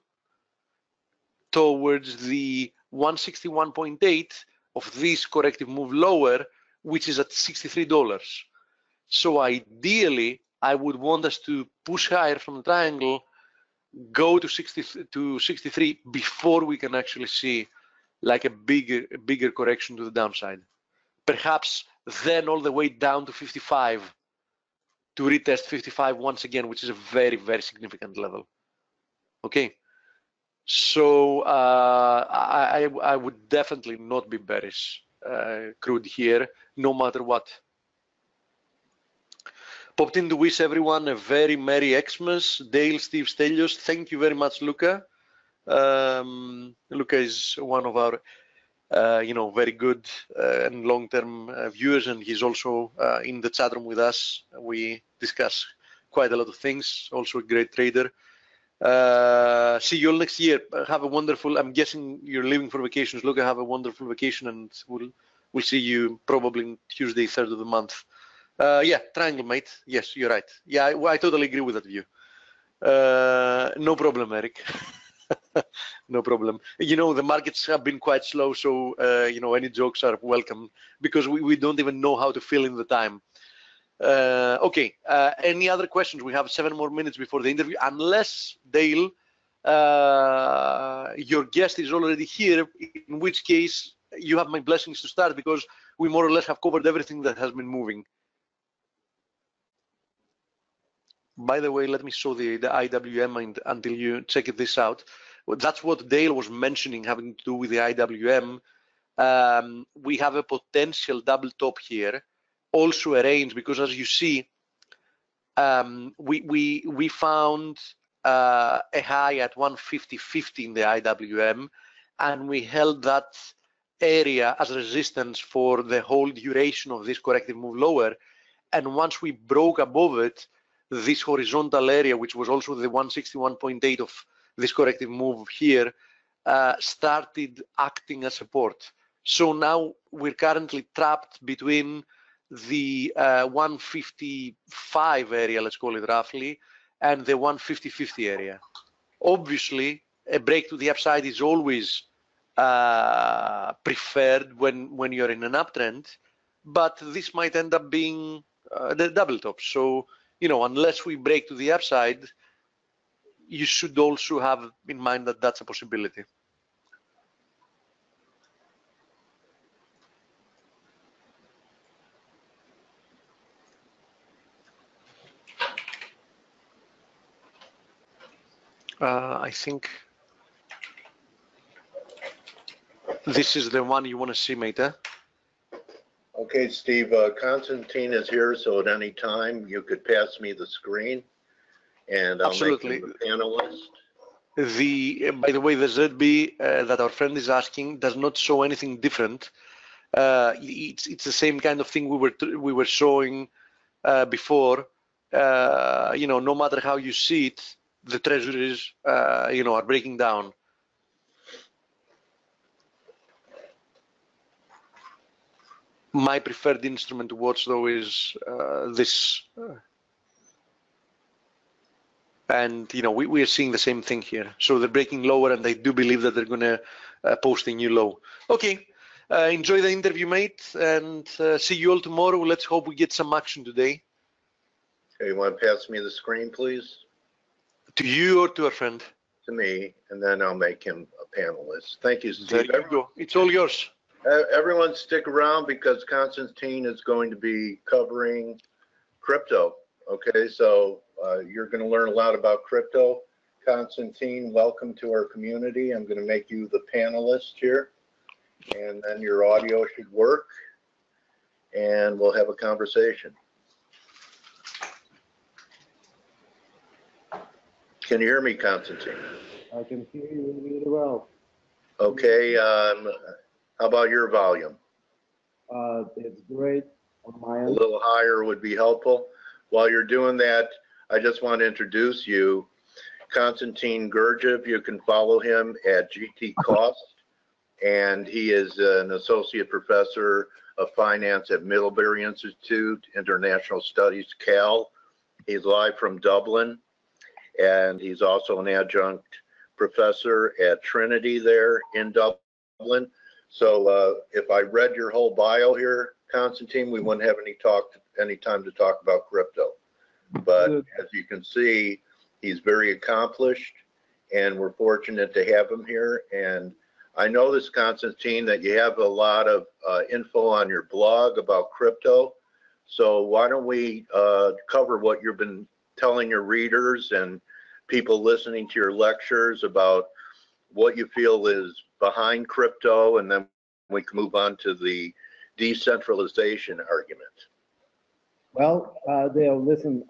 towards the 161.8 of this corrective move lower, which is at $63. So ideally, I would want us to push higher from the triangle, go to 63 before we can actually see like a bigger correction to the downside. Perhaps then all the way down to 55 to retest 55 once again, which is a very, very significant level. Okay. So I would definitely not be bearish crude here, no matter what. Popped in to wish everyone a very Merry Xmas. Dale, Steve, Stelios, thank you very much, Luca. Luca is one of our, you know, very good and long-term viewers, and he's also in the chat room with us. We discuss quite a lot of things. Also a great trader. See you all next year. Have a wonderful. I'm guessing you're leaving for vacations. Luca, have a wonderful vacation, and we'll see you probably Tuesday, 3rd of the month. Yeah, triangle, mate. Yes, you're right. Yeah, I totally agree with that view. No problem, Eric. No problem. You know, the markets have been quite slow, so you know, any jokes are welcome because we don't even know how to fill in the time. Okay, any other questions? We have 7 more minutes before the interview, unless Dale, your guest is already here, in which case you have my blessings to start because we more or less have covered everything that has been moving. By the way, let me show the IWM until you check this out. Well, that's what Dale was mentioning, having to do with the IWM. We have a potential double top here, also a range, because as you see, we found a high at 150.50 in the IWM, and we held that area as resistance for the whole duration of this corrective move lower. And once we broke above it, this horizontal area, which was also the 161.8 of this corrective move here, started acting as support. So now we're currently trapped between the 155 area, let's call it roughly, and the 150.50 area. Obviously, a break to the upside is always preferred when you're in an uptrend, but this might end up being the double top. So, you know, unless we break to the upside, you should also have in mind that that's a possibility. I think this is the one you want to see, mate, huh? Okay, Steve, Constantine is here, so at any time you could pass me the screen and I'll Absolutely. make him a panelist. By the way, the ZB that our friend is asking does not show anything different. It's the same kind of thing we were showing before. No matter how you see it, the treasuries, are breaking down. My preferred instrument to watch, though, is this. And, we are seeing the same thing here. So they're breaking lower, and I do believe that they're going to post a new low. Okay, enjoy the interview, mate, and see you all tomorrow. Let's hope we get some action today. Okay, you want to pass me the screen, please? To you or to a friend? To me, and then I'll make him a panelist. Thank you, Steve. There you go. It's all yours. Everyone stick around because Constantine is going to be covering crypto. Okay, so you're going to learn a lot about crypto. Constantine, welcome to our community. I'm going to make you the panelist here, and then your audio should work, and we'll have a conversation. Can you hear me, Constantine? I can hear you really well. Okay, how about your volume? It's great on my end. A little higher would be helpful. While you're doing that, I just want to introduce you. Konstantin Gurdjieff, you can follow him at GT Cost, and he is an associate professor of finance at Middlebury Institute, International Studies, Cal. He's live from Dublin, and he's also an adjunct professor at Trinity there in Dublin. So if I read your whole bio here, Konstantin, we wouldn't have any time to talk about crypto. But as you can see, he's very accomplished, and we're fortunate to have him here. And I noticed, Konstantin, that you have a lot of info on your blog about crypto. So why don't we cover what you've been telling your readers and people listening to your lectures about what you feel is behind crypto, and then we can move on to the decentralization argument. Well, Dale, listen,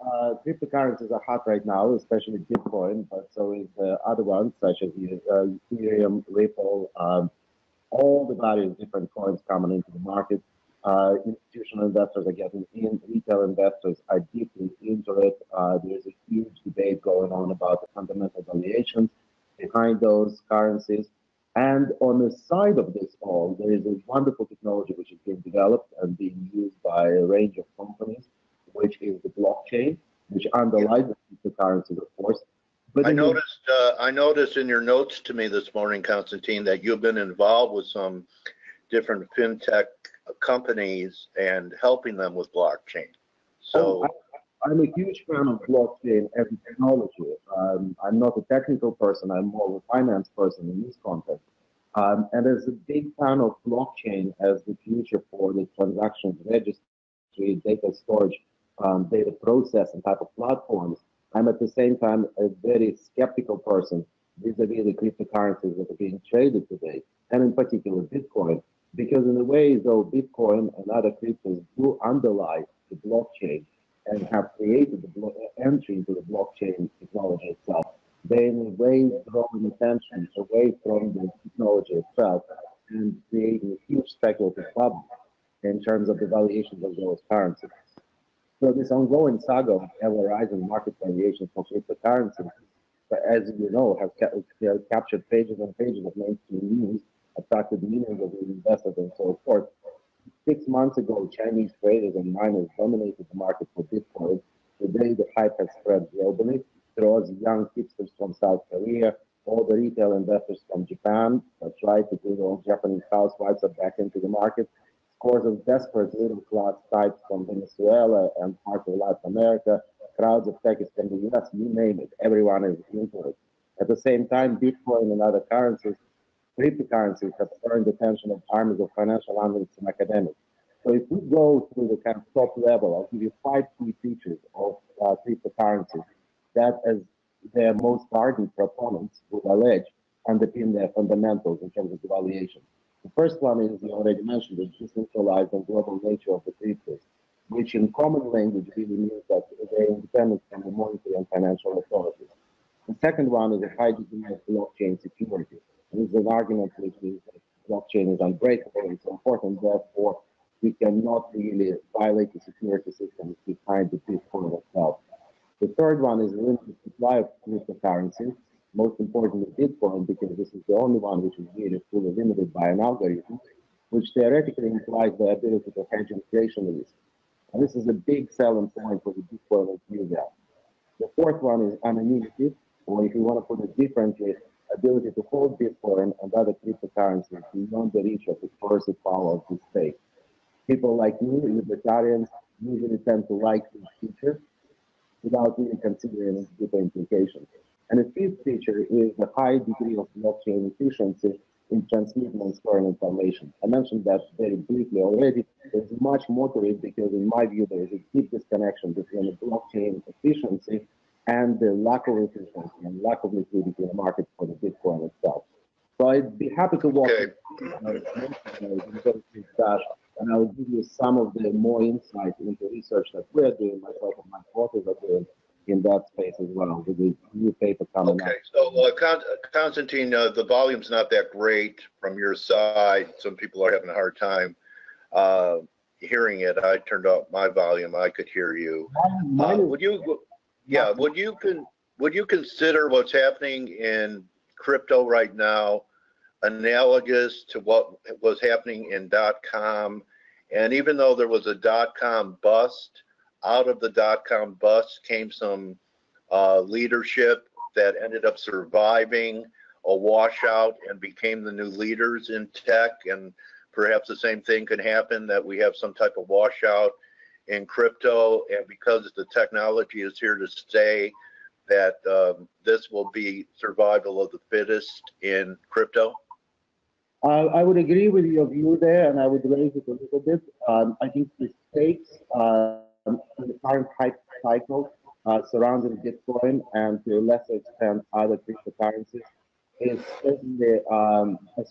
cryptocurrencies are hot right now, especially Bitcoin, but so is other ones such as Ethereum, Ripple, all the various different coins coming into the market. Institutional investors are getting in, retail investors are deeply into it. There's a huge debate going on about the fundamental valuations behind those currencies. And on the side of this all, there is a wonderful technology which is being developed and being used by a range of companies, which is the blockchain, which underlies the cryptocurrencies, of course. But I noticed in your notes to me this morning, Konstantin, that you've been involved with some different fintech companies and helping them with blockchain. So I'm a huge fan of blockchain as a technology. I'm not a technical person, I'm more of a finance person in this context. And as a big fan of blockchain as the future for the transactions registry, data storage, data processing type of platforms, I'm at the same time a very skeptical person vis-a-vis the cryptocurrencies that are being traded today, and in particular Bitcoin, because in a way, though Bitcoin and other cryptos do underlie the blockchain and have created the entry into the blockchain technology itself, they in a way drawing attention away from the technology itself and creating a huge speculative bubble in terms of the valuations of those currencies. So this ongoing saga of ever-rising market valuations for cryptocurrencies, as you know, have captured pages and pages of mainstream news, attracted millions of investors and so forth. 6 months ago, Chinese traders and miners dominated the market for Bitcoin. Today, the hype has spread globally. Draws young hipsters from South Korea, all the retail investors from Japan. That's right, the good old Japanese housewives are back into the market. Scores of desperate middle-class types from Venezuela and parts of Latin America, crowds of techies from the US, you name it, everyone is into it. At the same time, Bitcoin and other currencies, cryptocurrencies have earned the attention of armies of financial analysts and academics. So if we go through the kind of top level, I'll give you 5 key features of cryptocurrencies that, as their most ardent proponents would allege underpin their fundamentals in terms of the valuation. The first one is, you already mentioned, the decentralized and global nature of the cryptos, which in common language really means that they're independent from the monetary and financial authorities. The second one is a high degree of blockchain security. This is an argument which is that blockchain is unbreakable and so forth, and therefore we cannot really violate the security systems behind the Bitcoin itself. The third one is a limited supply of cryptocurrencies, most importantly Bitcoin, because this is the only one which is really fully limited by an algorithm, which theoretically implies the ability to hedge inflation risk. And this is a big selling point for the Bitcoin enthusiast. The fourth one is anonymity, or if you want to put it differently, ability to hold Bitcoin and other cryptocurrencies beyond the reach of the coercive power of the state. People like me, libertarians, usually tend to like this feature without really considering its deeper implications. And the fifth feature is the high degree of blockchain efficiency in transmitting and storing information. I mentioned that very briefly already. There's much more to it because, in my view, there is a deep disconnection between the blockchain efficiency and the lack of efficiency and lack of liquidity in the market for the Bitcoin itself. So I'd be happy to walk through that, and I'll give you some of the more insight into research that we're doing, myself and my authors are doing in that space as well, with the new paper coming up. Okay, so Konstantin, the volume's not that great from your side. Some people are having a hard time hearing it. I turned off my volume. I could hear you. Would you consider what's happening in crypto right now analogous to what was happening in .com? And even though there was a .com bust, out of the .com bust came some leadership that ended up surviving a washout and became the new leaders in tech, and perhaps the same thing could happen, that we have some type of washout in crypto, and because the technology is here to stay, that this will be survival of the fittest in crypto? I would agree with your view there, and I would raise it a little bit. I think the stakes in the current hype cycle surrounding Bitcoin and to a lesser extent other cryptocurrencies is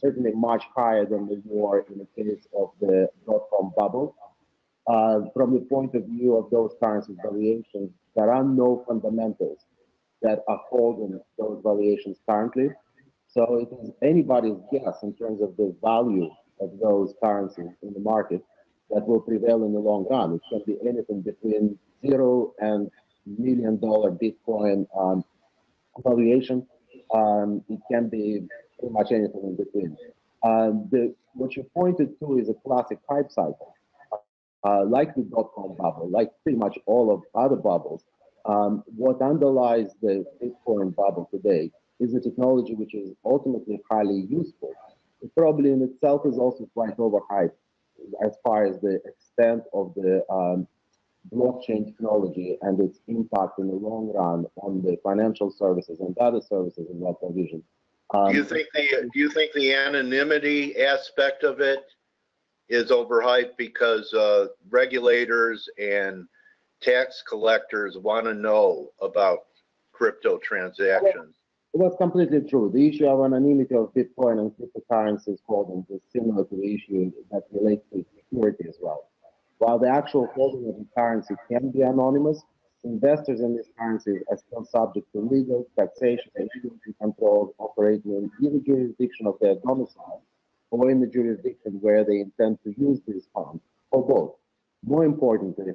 certainly much higher than they were in the case of the .com bubble. From the point of view of those currency valuations, there are no fundamentals that are holding those valuations currently. So it is anybody's guess in terms of the value of those currencies in the market that will prevail in the long run. It can be anything between $0 and $1 million Bitcoin valuation. It can be pretty much anything in between. What you pointed to is a classic hype cycle. Like the .com bubble, like pretty much all of other bubbles, what underlies the Bitcoin bubble today is a technology which is ultimately highly useful. It probably in itself is also quite overhyped as far as the extent of the blockchain technology and its impact in the long run on the financial services and other services in that provision. Do you think the anonymity aspect of it is overhyped because regulators and tax collectors want to know about crypto transactions? Well, that's completely true. The issue of anonymity of Bitcoin and cryptocurrencies holdings is similar to the issue that relates to security as well. While the actual holding of the currency can be anonymous, investors in these currencies are still subject to legal, taxation, and security controls operating in either jurisdiction of their domicile or in the jurisdiction where they intend to use these funds, or both. More importantly,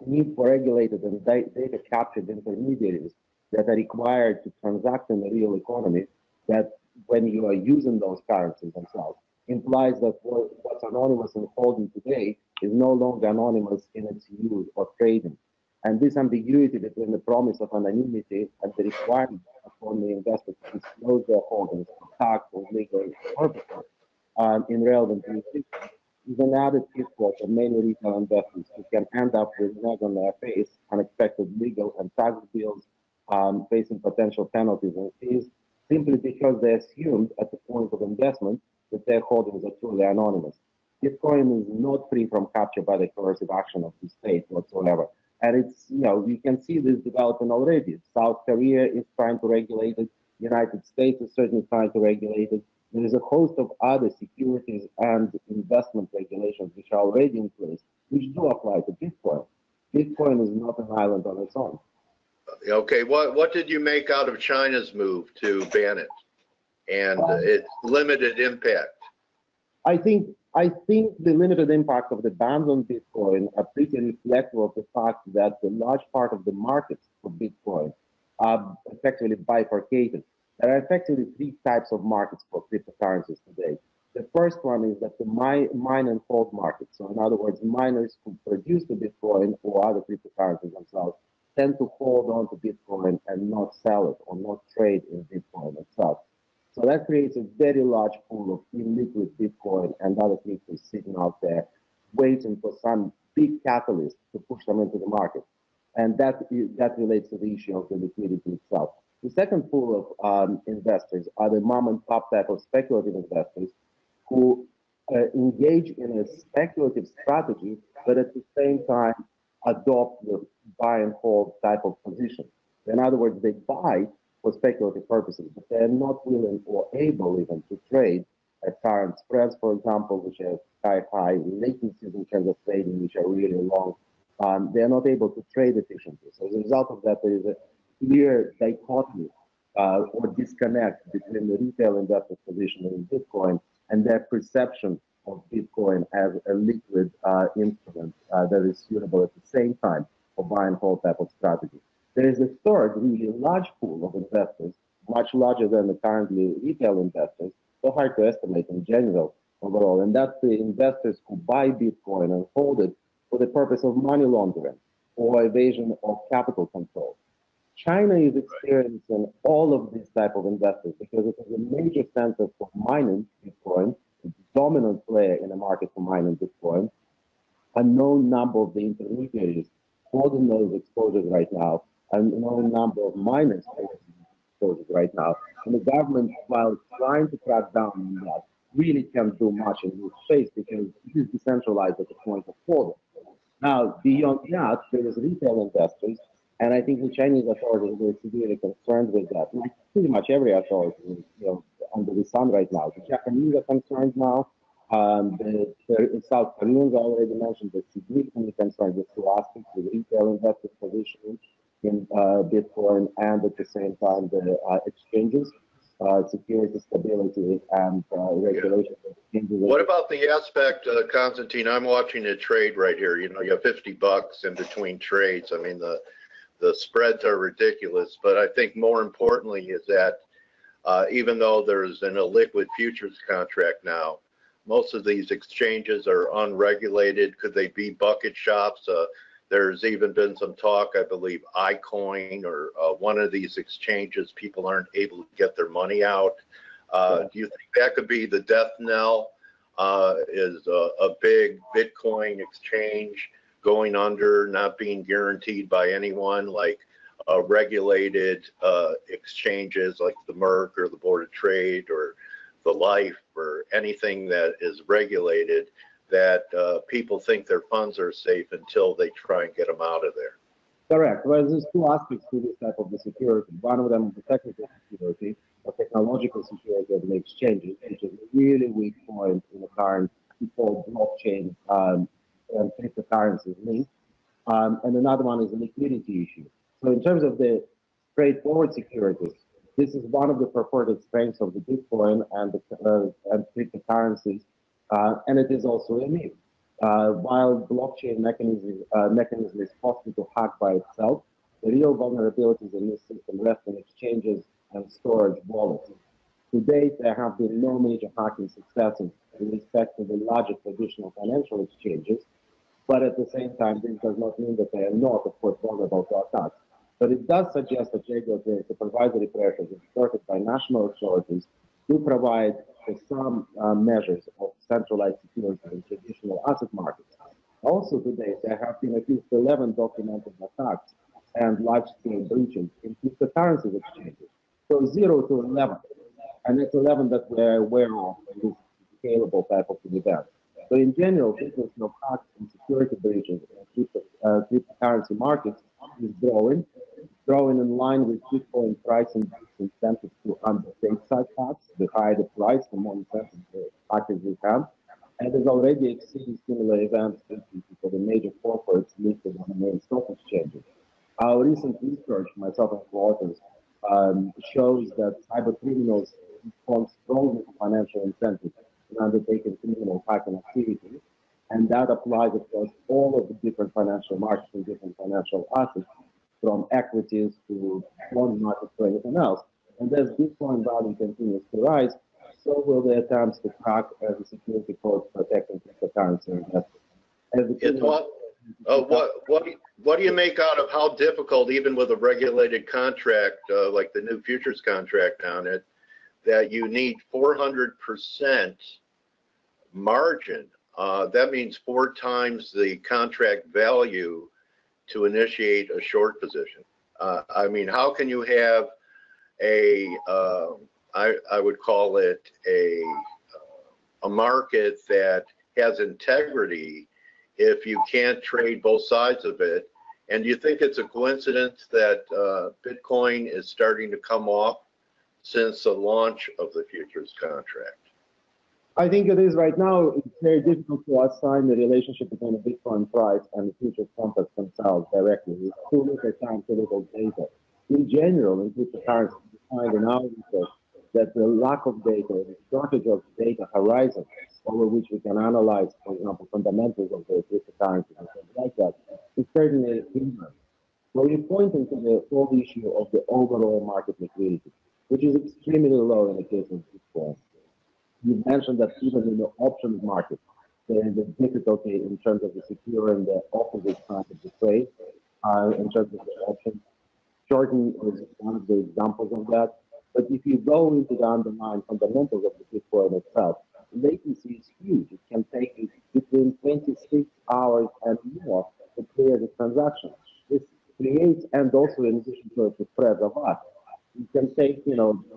the need for regulated and data captured intermediaries that are required to transact in the real economy, that when you are using those currencies themselves, implies that what's anonymous in holding today is no longer anonymous in its use or trading. And this ambiguity between the promise of anonymity and the requirement upon the investor to disclose their holdings for tax or legal purposes in relevant jurisdictions is an added pitfall for many retail investors who can end up with an egg on their face, unexpected legal and tax bills, facing potential penalties and fees, simply because they assumed at the point of investment that their holdings are truly anonymous. Bitcoin is not free from capture by the coercive action of the state whatsoever. And it's, we can see this developing already. South Korea is trying to regulate it. United States is certainly trying to regulate it. There is a host of other securities and investment regulations which are already in place, which do apply to Bitcoin. Bitcoin is not an island on its own. Okay, what did you make out of China's move to ban it and its limited impact? I think the limited impact of the bans on Bitcoin are pretty reflective of the fact that the large part of the markets for Bitcoin are effectively bifurcated. There are effectively three types of markets for cryptocurrencies today. The first one is that the mine and hold market. So in other words, miners who produce the Bitcoin or other cryptocurrencies themselves tend to hold on to Bitcoin and not sell it or not trade in Bitcoin itself. So that creates a very large pool of illiquid Bitcoin and other cryptos sitting out there waiting for some big catalyst to push them into the market. And that relates to the issue of the liquidity itself. The second pool of investors are the mom and pop type of speculative investors who engage in a speculative strategy, but at the same time adopt the buy and hold type of position. In other words, they buy for speculative purposes, but they're not willing or able even to trade at current spreads, for example, which have high latencies in terms of trading, which are really long. They're not able to trade efficiently. So as a result of that, there is a clear dichotomy or disconnect between the retail investor's position in Bitcoin and their perception of Bitcoin as a liquid instrument that is suitable at the same time for buy and hold type of strategy. There is a third really large pool of investors, much larger than the currently retail investors, so hard to estimate in general overall, and that's the investors who buy Bitcoin and hold it for the purpose of money laundering or evasion of capital control. China is experiencing all of these type of investors because it is a major center for mining Bitcoin, a dominant player in the market for mining Bitcoin. A known number of the intermediaries holding those exposures right now, and a known number of miners holding exposures right now. And the government, while trying to crack down on that, really can't do much in this space because it is decentralized at the point of holding. Now, beyond that, there is retail investors, and I think the Chinese authorities are severely concerned with that. Like pretty much every authority, under the sun right now. The Japanese are concerned now. The South Koreans, I already mentioned, they're significantly concerned with two aspects: the retail investors' positioning in Bitcoin, and at the same time the exchanges, security, stability, and regulation. What about the aspect, Konstantin? I'm watching a trade right here. You have $50 in between trades. I mean, the spreads are ridiculous, but I think more importantly is that even though there's an illiquid futures contract now, most of these exchanges are unregulated. Could they be bucket shops? There's even been some talk, I believe, iCoin or one of these exchanges, people aren't able to get their money out. Do you think that could be the death knell? Is a big Bitcoin exchange going under, not being guaranteed by anyone, like regulated exchanges like the Merck or the Board of Trade or the Life or anything that is regulated, that people think their funds are safe until they try and get them out of there? Correct. Well, there's two aspects to this type of the security. One of them is the technical security, or technological security of the exchanges, which is a really weak point in the current default blockchain and cryptocurrencies link. And another one is a liquidity issue. So in terms of the straightforward securities, this is one of the purported strengths of the Bitcoin and cryptocurrencies, and it is also a myth. While blockchain mechanism is possible to hack by itself, the real vulnerabilities in this system rest in exchanges and storage wallets. To date, there have been no major hacking successes with respect to the larger traditional financial exchanges, but at the same time, this does not mean that they are not, of course, vulnerable to attacks. But it does suggest that regulatory supervisory pressures exerted by national authorities do provide for some measures of centralized security in traditional asset markets. Also today, there have been at least 11 documented attacks and large-scale breaches in cryptocurrencies exchanges. So 0 to 11, and it's 11 that we're aware of in this scalable type of event. So in general, business of hacks and security breaches in cryptocurrency markets is growing in line with Bitcoin price and incentives to undertake such acts. The higher the price, the more incentive the hackers will have. And is already exceeding similar events for the major corporates listed on the main stock exchanges. Our recent research, myself and co-authors, shows that cyber criminals respond strongly to financial incentives in undertaking criminal hacking activities, and that applies across all of the different financial markets and different financial assets, from equities to bond markets to anything else. And as Bitcoin value continues to rise, so will the attempts to crack the security codes protecting cryptocurrency investors. What do you make out of how difficult, even with a regulated contract like the new futures contract on it, that you need 400% margin? That means 4 times the contract value to initiate a short position. I mean, how can you have I would call it a market that has integrity if you can't trade both sides of it? And do you think it's a coincidence that Bitcoin is starting to come off since the launch of the futures contract? I think it is right now. It's very difficult to assign the relationship between the Bitcoin price and the futures contracts themselves directly. It's too little time, too little data. In general, in cryptocurrency, we find in our research that the lack of data, the shortage of data horizon over which we can analyze, for example, fundamentals of the cryptocurrencies and things like that, is certainly hindrance. So you're pointing to the whole issue of the overall market liquidity, which is extremely low in the case of Bitcoin. You mentioned that even in the options market, there is a difficulty in terms of the securing the opposite side of the trade, in terms of the options. Shorting is one of the examples of that. But if you go into the underlying fundamentals of the Bitcoin itself, latency is huge. It can take you between 26 hours and more to clear the transaction. This creates, and also in addition to the spread of us, you can take, $25,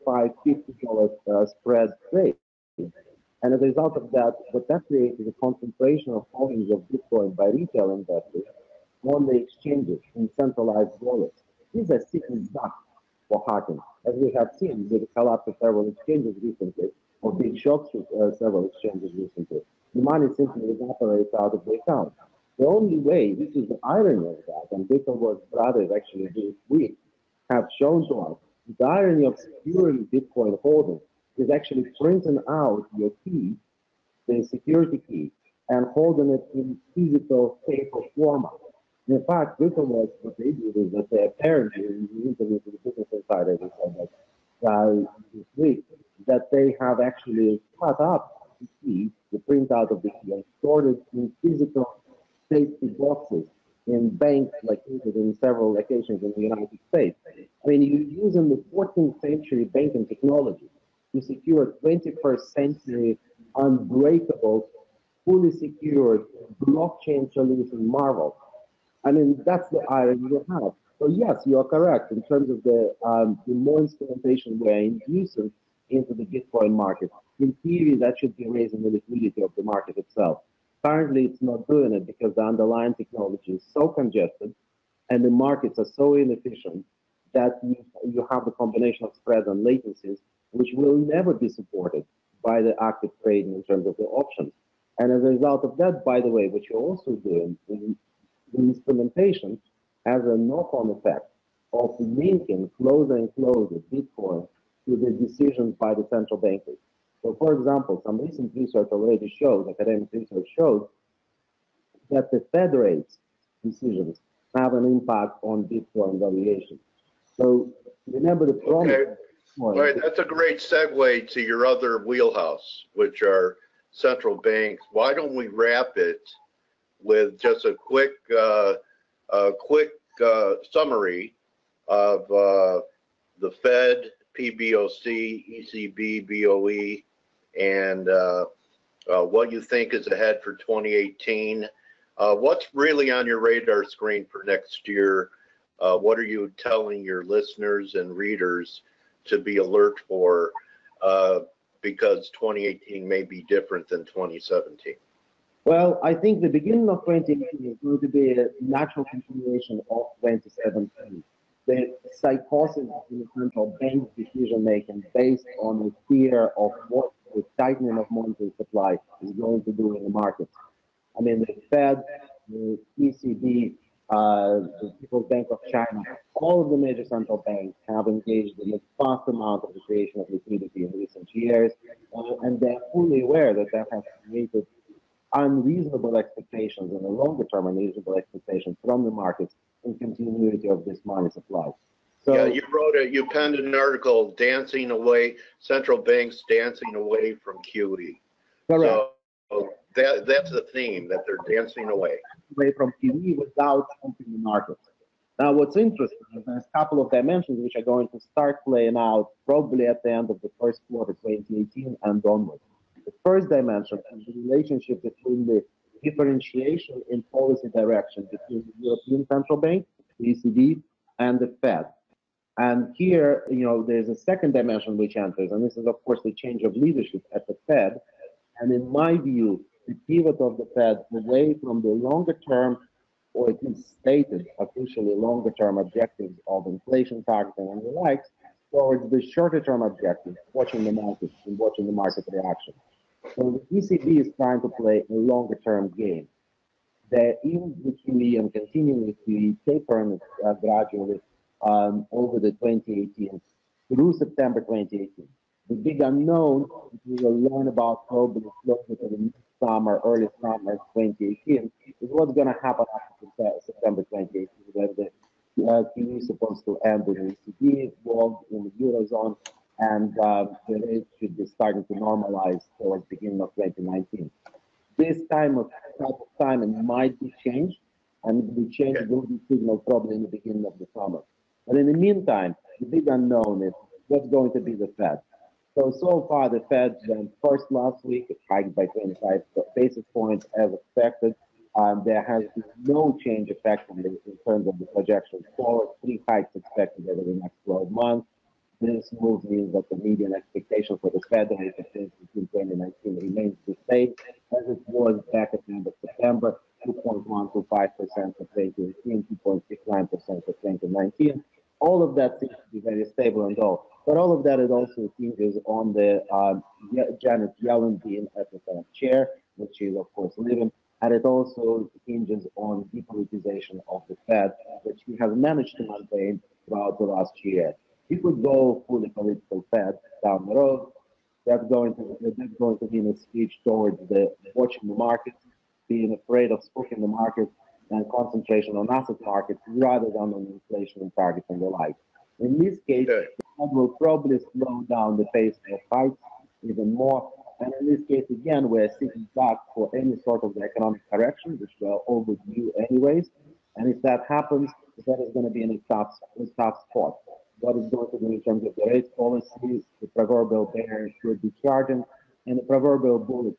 $50 spread trade. And as a result of that, what that creates is a concentration of holdings of Bitcoin by retail investors on the exchanges in centralized wallets. These are secret ducks for hacking. As we have seen with the collapse of several exchanges recently, or big shocks to several exchanges recently, the money simply evaporates out of the account. The only way, this is the irony of that, and Bitcoin's brothers actually this week have shown to us, the irony of securing Bitcoin holdings is actually printing out your key, the security key, and holding it in physical paper format. In fact, Bitcoin, what they do is that they apparently, in the interview to the Business Insider, they said that this week, that they have actually cut up the key, the printout of the key, and stored it in physical safety boxes in banks located in several locations in the United States. I mean, you're using the 14th century banking technology to secure 21st century unbreakable, fully secured blockchain solution marvel. I mean, that's the irony you have. So yes, you are correct in terms of the more instrumentation we're inducing into the Bitcoin market. In theory, that should be raising the liquidity of the market itself. Currently, it's not doing it because the underlying technology is so congested and the markets are so inefficient that you have the combination of spreads and latencies, which will never be supported by the active trading in terms of the options. And as a result of that, by the way, what you're also doing is the instrumentation has a knock-on effect of linking closer and closer Bitcoin to the decisions by the central bankers. So, for example, some recent research already shows, academic research shows, that the Fed rates decisions have an impact on Bitcoin valuation. So, remember the promise. Okay. All right, that's a great segue to your other wheelhouse, which are central banks. Why don't we wrap it with just a quick summary of the Fed, PBOC, ECB, BOE, and what you think is ahead for 2018. What's really on your radar screen for next year? What are you telling your listeners and readers to be alert for, because 2018 may be different than 2017? Well, I think the beginning of 2018 is going to be a natural continuation of 2017. The psychosis in the central bank's decision making based on the fear of what the tightening of monetary supply is going to do in the markets. I mean, the Fed, the ECB, the People's Bank of China, all of the major central banks have engaged in a vast amount of the creation of liquidity in recent years, and they're fully aware that that has created unreasonable expectations and a longer term unreasonable expectations from the markets in continuity of this money supply. So yeah, you penned an article, dancing away, central banks dancing away from QE. correct. So that's the theme, that they're dancing away. Away from QE without pumping the markets. Now, what's interesting is there's a couple of dimensions which are going to start playing out probably at the end of the first quarter 2018 and onwards. The first dimension is the relationship between the differentiation in policy direction between the European Central Bank, the ECB, and the Fed. And here, there's a second dimension which enters, and this is, of course, the change of leadership at the Fed. And in my view, the pivot of the Fed away from the longer term, or at least stated officially longer term objectives of inflation targeting and the likes, towards the shorter term objectives, watching the market and watching the market reaction. So the ECB is trying to play a longer term game. They're in the QE and continuing QE tapering gradually over the 2018 through September 2018. The big unknown, which we will learn about probably closer to the summer, early summer 2018, is what's going to happen after September 2018, when the QE is supposed to end in the ECB world, in the Eurozone, and the rate should be starting to normalize towards the beginning of 2019. This type of timing might be changed, and the change will be signaled probably in the beginning of the summer. But in the meantime, the big unknown is what's going to be the Fed. So far, the Fed went first last week, hiked by 25 basis points as expected. There has been no change effectively in terms of the projections forward. 3 hikes expected over the next 12 months. This move means that the median expectation for the Fed rate of in 2019 remains the same as it was back at the end of September, 2.125% for 2018, 2.69% for 2019. All of that seems to be very stable and all. But all of that, it also hinges on the Janet Yellen being at the Fed chair, which she is, of course, leaving. And it also hinges on depolitization of the Fed, which he has managed to maintain throughout the last year. He could go fully political Fed down the road. That's going to be in a speech towards the watching the markets, being afraid of spooking the markets, and concentration on asset markets rather than on inflation and targets and the like. In this case, the Fed will probably slow down the pace of hikes even more. And in this case, again, we're sitting back for any sort of economic correction, which we're overdue anyways. And if that happens, the Fed is going to be in a tough spot. What it's going to do in terms of the rate policy, the proverbial bear should be charging, and the proverbial bullet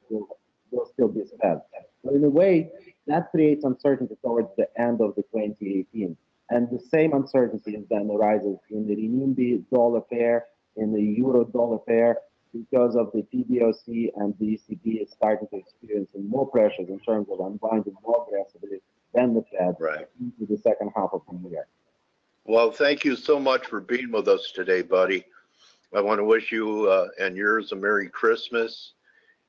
will still be spent. But in a way, that creates uncertainty towards the end of the 2018. And the same uncertainty then arises in the renminbi dollar pair, in the euro dollar pair, because of the PBOC and the ECB is starting to experience more pressures in terms of unwinding more aggressively than the Fed into the second half of the year. Well, thank you so much for being with us today, buddy. I want to wish you and yours a Merry Christmas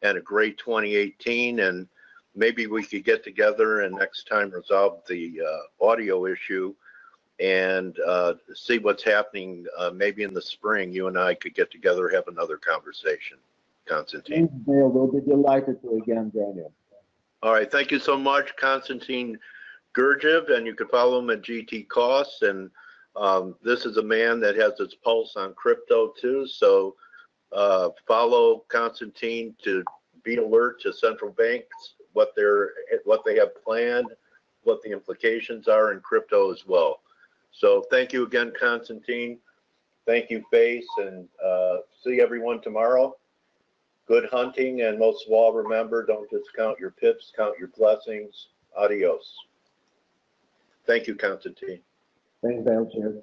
and a great 2018. And maybe we could get together and next time resolve the audio issue and see what's happening. Maybe in the spring, you and I could get together, have another conversation. Konstantin. Thanks, Dale. We'll be delighted to again join you. All right. Thank you so much, Konstantin Gurdjieff, and you can follow him at GT Costs. And this is a man that has his pulse on crypto too. So follow Konstantin to be alert to central banks, what they have planned, what the implications are in crypto as well. So thank you again, Konstantin. Thank you, Face, and see everyone tomorrow. Good hunting, and most of all, remember, don't just count your pips, count your blessings. Adios. Thank you, Konstantin. Thanks, Dale. Cheers.